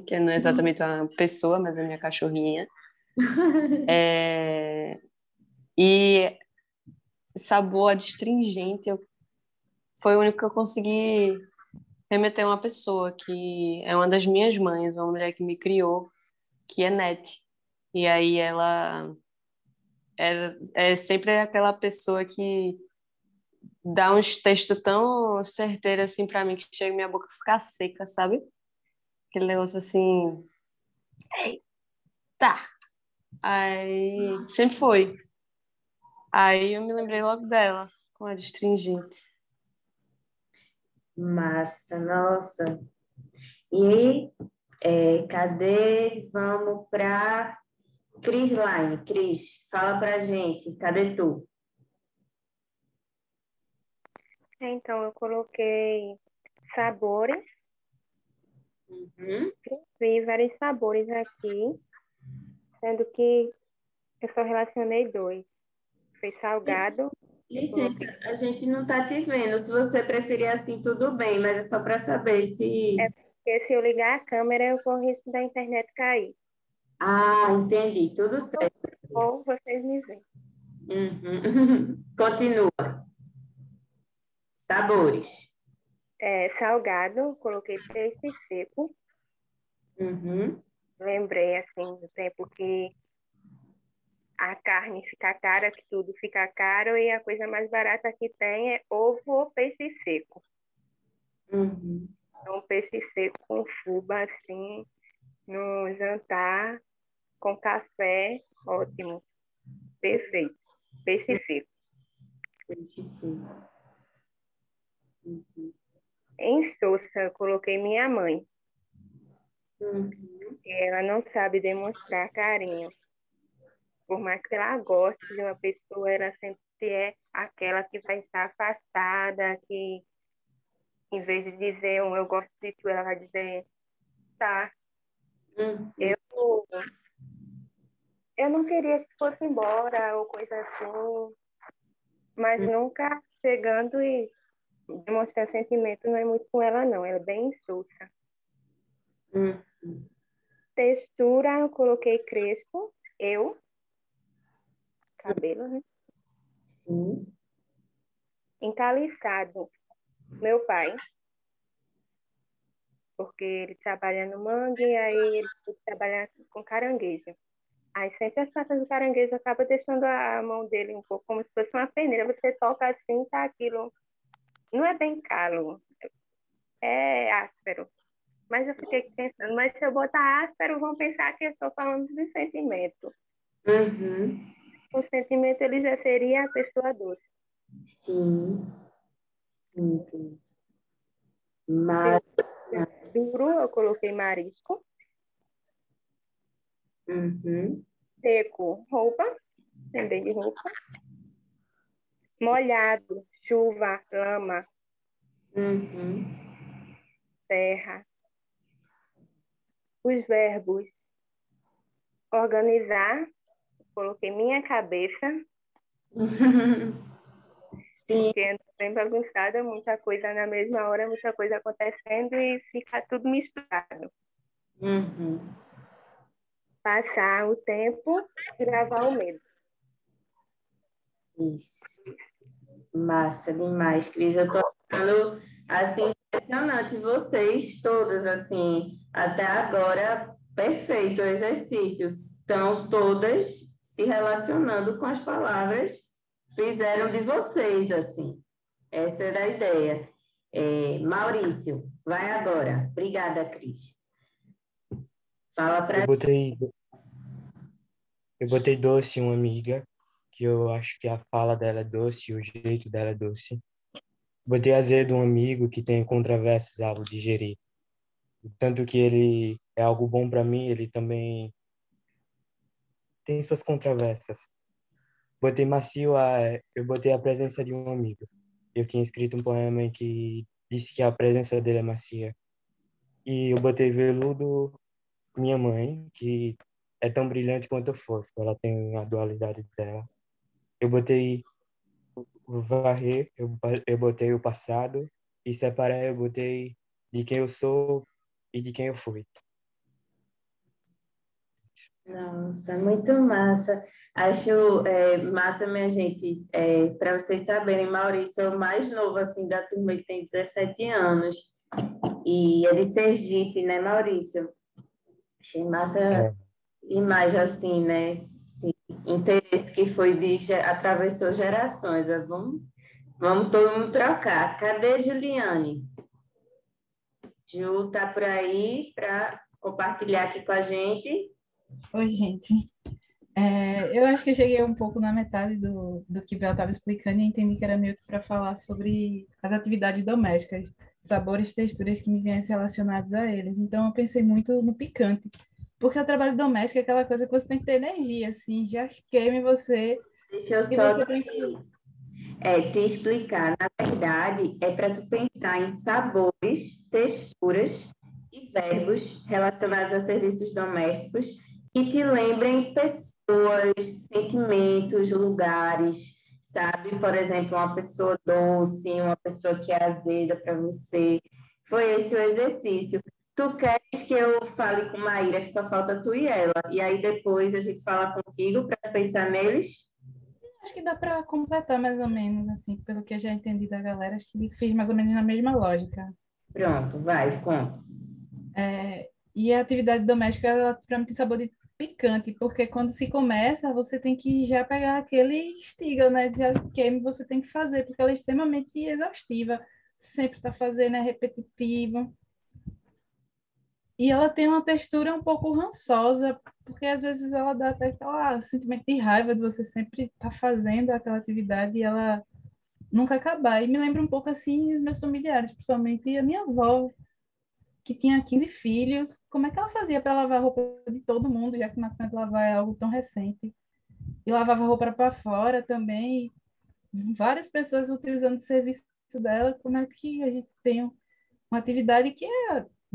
que não é exatamente uma pessoa, mas é minha cachorrinha. E sabor adstringente foi o único que eu consegui remeter a uma pessoa que é uma das minhas mães, uma mulher que me criou, que é Nete. E aí ela é sempre aquela pessoa que dá uns textos tão certeiros assim para mim que chega minha boca a ficar seca, sabe? Aquele negócio assim, tá. Aí sempre foi. Aí eu me lembrei logo dela, com a adstringente. Massa, nossa. E cadê? Vamos para Cris Line. Cris, fala pra gente. Cadê tu? Então, eu coloquei sabores, Uhum. vi vários sabores aqui, sendo que eu só relacionei dois. Foi salgado. Licença, a gente não tá te vendo. Se você preferir assim, tudo bem, mas é só para saber se. É porque se eu ligar a câmera, eu corro risco da internet cair. Ah, entendi. Tudo certo. Ou vocês me veem. Uhum. Continua. Sabores. Salgado, coloquei peixe seco. Uhum. Lembrei, assim, do tempo que a carne fica cara, que tudo fica caro, e a coisa mais barata que tem é ovo ou peixe seco. Uhum. Então, peixe seco com fubá, assim, no jantar, com café, ótimo, perfeito. Peixe seco. Peixe seco. Uhum. Em Sousa, eu coloquei minha mãe. Uhum. Ela não sabe demonstrar carinho. Por mais que ela goste de uma pessoa, ela sempre é aquela que vai estar afastada, que em vez de dizer eu gosto de tu, ela vai dizer tá. Uhum. Eu não queria que fosse embora ou coisa assim, mas nunca chegando e demonstrar sentimento não é muito com ela, não. Ela é bem insulsa. Uhum. Textura, eu coloquei crespo, cabelo, né? Sim. Encaliçado, meu pai. porque ele trabalha no mangue e aí ele trabalha com caranguejo. Aí sempre as patas do caranguejo acabam deixando a mão dele um pouco como se fosse uma peneira. Você toca assim, tá aquilo. Não é bem calo, é áspero. Mas eu fiquei pensando, mas se eu botar áspero, vão pensar que eu estou falando de sentimento. Uhum. O sentimento, ele já seria a pessoa doce. Sim. Sim. Mas... Duro, eu coloquei marisco. Uhum. Seco, roupa. Também de roupa. Molhado, chuva, lama. Uhum. Terra. Os verbos. Organizar. Coloquei minha cabeça. Sim. Porque ando bem bagunçada, muita coisa na mesma hora, muita coisa acontecendo e fica tudo misturado. Uhum. Passar o tempo e gravar o medo. Isso. Massa demais, Cris. Eu tô achando, assim, impressionante vocês todas, assim, até agora, perfeito o exercício. Estão todas se relacionando com as palavras, fizeram de vocês, assim. Essa era a ideia. Maurício, vai agora. Obrigada, Cris. Fala para... Eu botei doce, uma amiga, que eu acho que a fala dela é doce, o jeito dela é doce. Botei azedo, um amigo que tem controvérsias ao digerir. Tanto que ele é algo bom para mim, ele também tem suas controvérsias. Botei macio, eu botei a presença de um amigo. Eu tinha escrito um poema em que disse que a presença dele é macia. E eu botei veludo, minha mãe, que é tão brilhante quanto eu fosse, ela tem a dualidade dela. Eu botei varrer, eu botei o passado, e separar eu botei de quem eu sou e de quem eu fui. Nossa, muito massa. Acho massa, minha gente, para vocês saberem, Maurício é o mais novo assim da turma, ele tem 17 anos e é de Sergipe, né, Maurício? Achei massa demais assim, né? Sim, interesse que foi atravessou gerações. Vamos todo mundo trocar. Cadê Juliane? Ju tá por aí para compartilhar aqui com a gente. Oi, gente. Eu acho que eu cheguei um pouco na metade do que Bel estava explicando e entendi que era meio que para falar sobre as atividades domésticas, sabores, texturas que me viessem relacionados a eles. Então, eu pensei muito no picante, porque o trabalho doméstico é aquela coisa que você tem que ter energia, assim, já queima em você. Deixa eu e só você tem que... te explicar. Na verdade, é para tu pensar em sabores, texturas e verbos relacionados a serviços domésticos que te lembrem pessoas, sentimentos, lugares, sabe? Por exemplo, uma pessoa doce, uma pessoa que é azeda para você. Foi esse o exercício. Tu queres que eu fale com Maíra, que só falta tu e ela, e aí depois a gente fala contigo para pensar neles? Acho que dá para completar mais ou menos, assim, pelo que eu já entendi da galera, acho que fiz mais ou menos na mesma lógica. Pronto, vai, conta. E a atividade doméstica, ela para mim tem sabor de picante, porque quando se começa, você tem que já pegar aquele estiga, né? Já queime você tem que fazer, porque ela é extremamente exaustiva, sempre está fazendo, é repetitivo. E ela tem uma textura um pouco rançosa, porque às vezes ela dá até aquele sentimento de raiva de você sempre estar fazendo aquela atividade e ela nunca acabar. E me lembra um pouco assim os meus familiares, principalmente a minha avó, que tinha 15 filhos. Como é que ela fazia para lavar a roupa de todo mundo, já que a máquina de lavar é algo tão recente? E lavava a roupa para fora também. E várias pessoas utilizando o serviço dela. Como é que a gente tem uma atividade que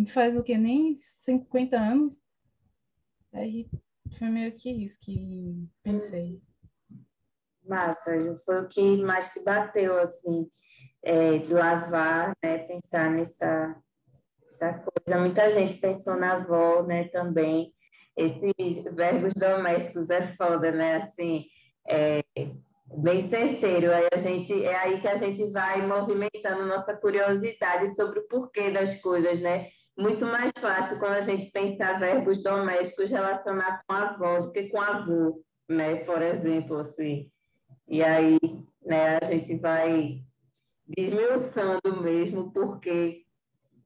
faz o que? Nem 50 anos? Aí foi meio que isso que pensei. Massa, Ju, foi o que mais te bateu, assim, de lavar, né? Pensar essa coisa. Muita gente pensou na avó, né, também. Esses verbos domésticos é foda, né? Assim, bem certeiro. É aí que a gente vai movimentando nossa curiosidade sobre o porquê das coisas, né? muito mais fácil quando a gente pensar verbos domésticos relacionar com a avó do que com avô, né? Por exemplo, assim. E aí, né, a gente vai desmiuçando mesmo o porquê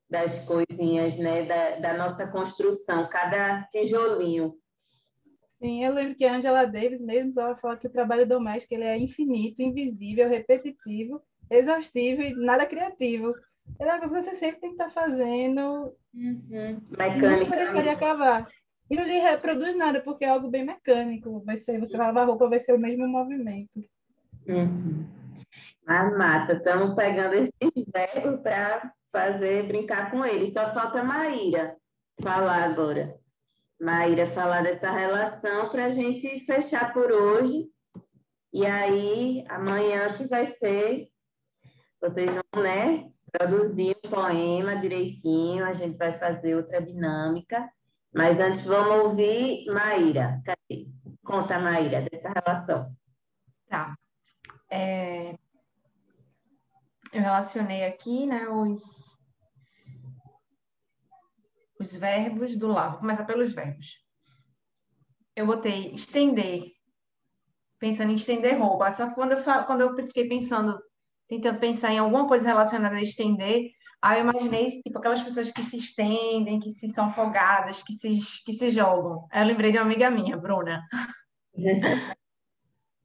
das coisinhas, né, da nossa construção, cada tijolinho. Sim, eu lembro que a Angela Davis mesmo ela fala que o trabalho doméstico ele é infinito, invisível, repetitivo, exaustivo e nada criativo. É uma coisa que você sempre tem que estar fazendo e nunca vai deixar de acabar. E não lhe reproduz nada, porque é algo bem mecânico. Vai ser, você lavar a roupa, vai ser o mesmo movimento. Ah, massa, estamos pegando esses verbos para brincar com eles. Só falta a Maíra falar agora. Maíra falar dessa relação para a gente fechar por hoje. E aí, amanhã que vai ser, vocês vão, né, produzir um poema direitinho, a gente vai fazer outra dinâmica. Mas antes vamos ouvir Maíra. Cadê? Conta, Maíra, dessa relação. Tá. Eu relacionei aqui, né, os verbos do lá. Vou começar pelos verbos. Eu botei estender, pensando em estender roupa. Só que quando eu fiquei tentando pensar em alguma coisa relacionada a estender, aí eu imaginei, tipo, aquelas pessoas que se estendem, que são afogadas, que se jogam. Aí eu lembrei de uma amiga minha, Bruna.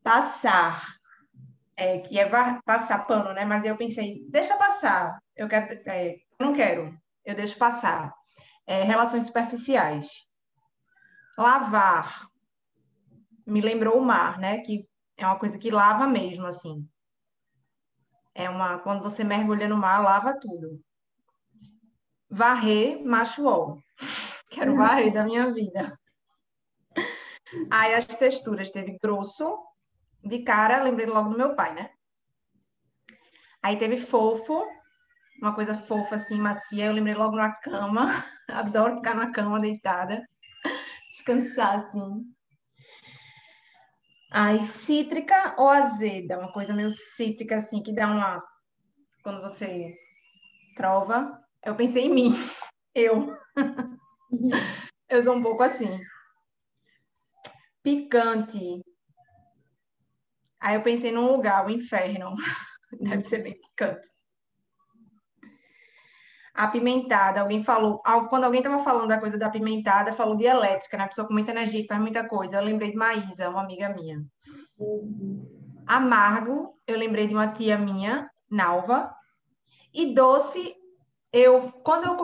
Passar. Que é passar pano, né? Mas eu pensei, deixa passar. Eu não quero. Eu deixo passar. Relações superficiais. Lavar. Me lembrou o mar, né? Que é uma coisa que lava mesmo, assim. Quando você mergulha no mar, lava tudo. Varrer, machuou. Quero varrer da minha vida. Aí as texturas, teve grosso, de cara, lembrei logo do meu pai, né? Aí teve fofo, uma coisa fofa, assim, macia, eu lembrei logo na cama. Adoro ficar na cama, deitada. Descansar, assim. Aí, cítrica ou azeda? Uma coisa meio cítrica, assim, que dá uma... Quando você prova, eu pensei em mim. Eu sou um pouco assim. Picante. Aí eu pensei num lugar, o inferno. Deve ser bem picante. Apimentada, alguém falou... Quando alguém estava falando da coisa da apimentada, falou de elétrica, né? A pessoa com muita energia, que faz muita coisa. Eu lembrei de Maísa, uma amiga minha. Amargo, eu lembrei de uma tia minha, Nalva. E doce, quando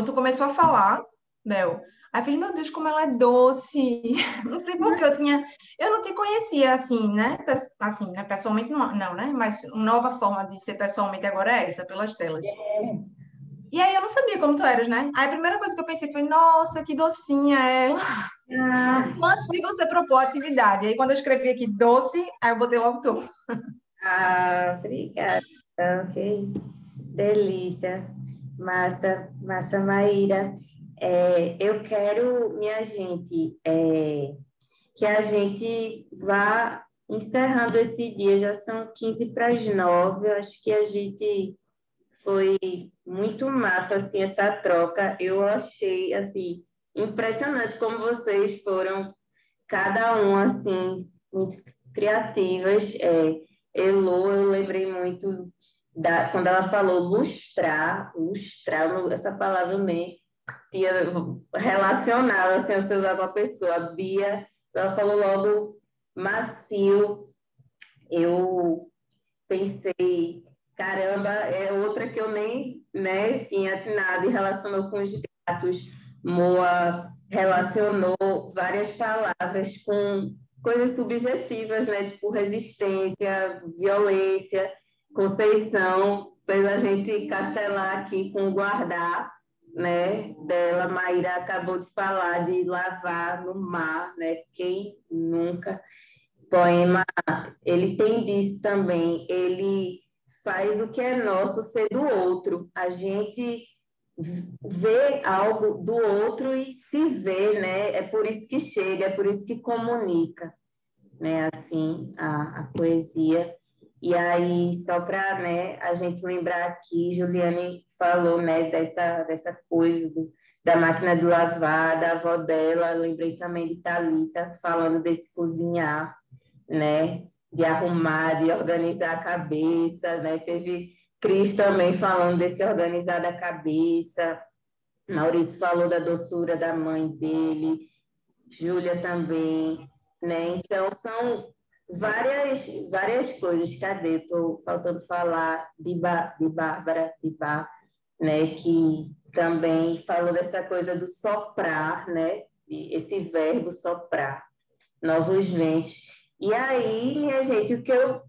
tu começou a falar, Bel, aí eu fiz, meu Deus, como ela é doce. Não sei por que eu não te conhecia assim, né? Assim, né? Pessoalmente não, né? Mas uma nova forma de ser pessoalmente agora é essa, pelas telas. E aí eu não sabia como tu eras, né? Aí a primeira coisa que eu pensei foi, nossa, que docinha ela. Antes de você propor a atividade. Aí quando eu escrevi aqui doce, aí eu botei logo tu. Obrigada. Ok. Delícia. Massa, massa, Maíra. Eu quero, minha gente, que a gente vá encerrando esse dia. Já são 15 para as 9. Eu acho que a gente foi muito massa, assim, essa troca. Eu achei, assim, impressionante como vocês foram, cada um, assim, muito criativas. Elô, eu lembrei muito quando ela falou lustrar, essa palavra me tinha relacionado, assim, você usar com a pessoa. A Bia, ela falou logo macio. Eu pensei, caramba, é outra que eu nem, né, tinha nada e relacionou com os gatos. Moa relacionou várias palavras com coisas subjetivas, né, tipo resistência, violência. Conceição fez a gente castelar aqui com guardar, né, dela. Maíra acabou de falar de lavar no mar, né, quem nunca. Poema, ele tem disso também, ele faz o que é nosso ser do outro. A gente vê algo do outro e se vê, né? É por isso que chega, é por isso que comunica, né? Assim, a poesia. E aí, só para, né, a gente lembrar aqui, Juliane falou, né, dessa coisa da máquina de lavar, da avó dela, lembrei também de Thalita falando desse cozinhar, né, de arrumar, de organizar a cabeça, né, teve Cris também falando desse organizar da cabeça, Maurício falou da doçura da mãe dele, Júlia também, né, então são várias coisas. Cadê? Estou faltando falar de Bárbara, né, que também falou dessa coisa do soprar, né, esse verbo soprar, novos ventos. E aí, minha gente, o que eu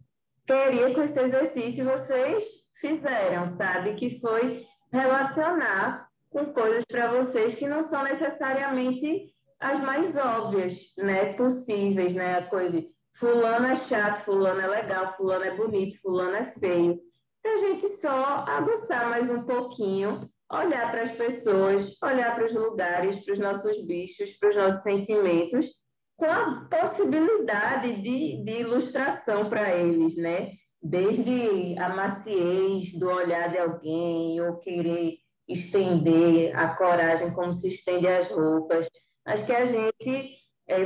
queria com esse exercício vocês fizeram, sabe? Que foi relacionar com coisas para vocês que não são necessariamente as mais óbvias, né, possíveis, né, a coisa, fulano é chato, fulano é legal, fulano é bonito, fulano é feio. Para a gente só aguçar mais um pouquinho, olhar para as pessoas, olhar para os lugares, para os nossos bichos, para os nossos sentimentos, com a possibilidade de ilustração para eles, né? Desde a maciez do olhar de alguém, ou querer estender a coragem como se estende as roupas. Acho que a gente,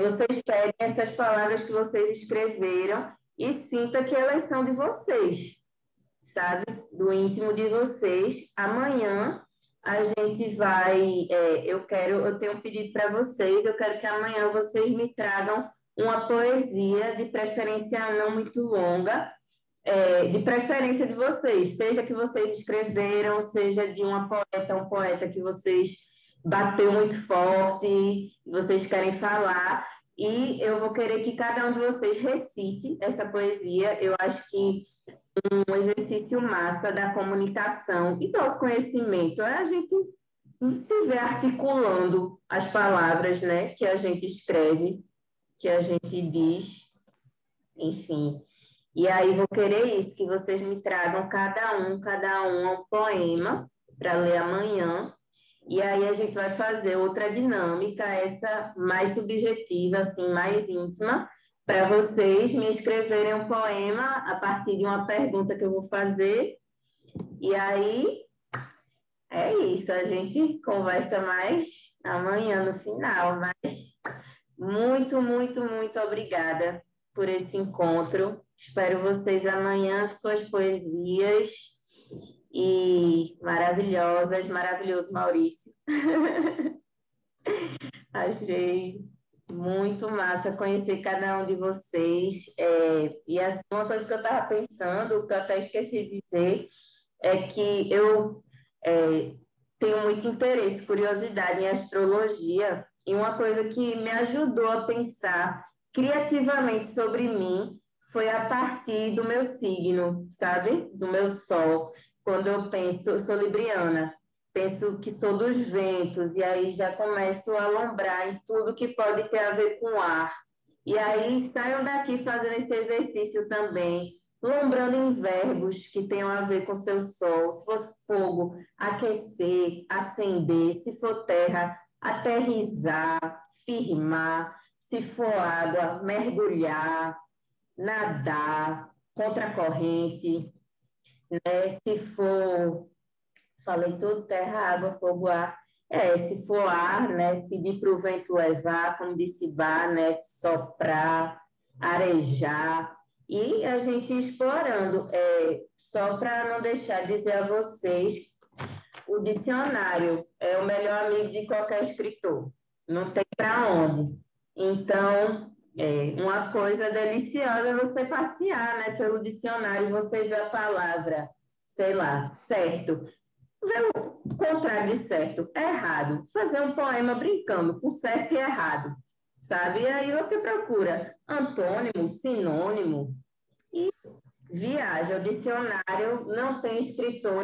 vocês peguem essas palavras que vocês escreveram e sinta que elas são de vocês, sabe? Do íntimo de vocês. Amanhã a gente vai, eu tenho um pedido para vocês, eu quero que amanhã vocês me tragam uma poesia, de preferência não muito longa, de preferência de vocês, seja que vocês escreveram, seja de um poeta que vocês bateu muito forte, vocês querem falar, e eu vou querer que cada um de vocês recite essa poesia. Eu acho que um exercício massa da comunicação e do autoconhecimento é a gente se ver articulando as palavras, né, que a gente escreve, que a gente diz, enfim. E aí vou querer isso, que vocês me tragam cada um poema para ler amanhã. E aí a gente vai fazer outra dinâmica, essa mais subjetiva, assim, mais íntima, para vocês me escreverem um poema a partir de uma pergunta que eu vou fazer. E aí é isso, a gente conversa mais amanhã no final. Mas muito, muito, muito obrigada por esse encontro. Espero vocês amanhã com suas poesias. E maravilhosas, maravilhoso Maurício. Achei muito massa conhecer cada um de vocês. E assim, uma coisa que eu estava pensando, que eu até esqueci de dizer, é que eu tenho muito interesse, curiosidade em astrologia, e uma coisa que me ajudou a pensar criativamente sobre mim foi a partir do meu signo, sabe? Do meu sol. Quando eu penso, eu sou libriana, penso que sou dos ventos, e aí já começo a alombrar em tudo que pode ter a ver com ar. E aí saiam daqui fazendo esse exercício também, lombrando em verbos que tenham a ver com seu sol. Se for fogo, aquecer, acender. Se for terra, aterrissar, firmar. Se for água, mergulhar, nadar, contra a corrente, né? Se for, falei tudo, terra, água, fogo, ar. Se for ar, né? Pedir para o vento levar, como disse Bá, né? Soprar, arejar. E a gente explorando, só para não deixar de dizer a vocês, o dicionário é o melhor amigo de qualquer escritor. Não tem para onde. Então, uma coisa deliciosa é você passear, né, pelo dicionário, você vê a palavra, sei lá, certo, vê o contrário de certo, errado, fazer um poema brincando com certo e errado, sabe? E aí você procura antônimo, sinônimo e viaja. O dicionário não tem escritor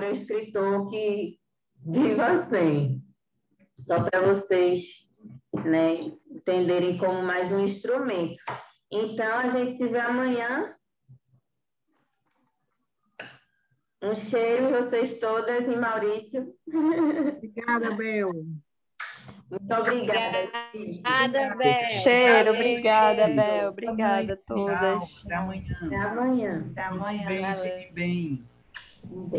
que viva sem. Só para vocês, né, entenderem como mais um instrumento. Então, a gente se vê amanhã. Um cheiro em vocês todas e Maurício. Obrigada, Bel. Muito obrigada. Obrigada, Bel. Cheiro, Valeu. obrigada, Bel. Obrigada a todas. Até amanhã. Até amanhã. Fiquem bem, fiquem bem. Um beijo.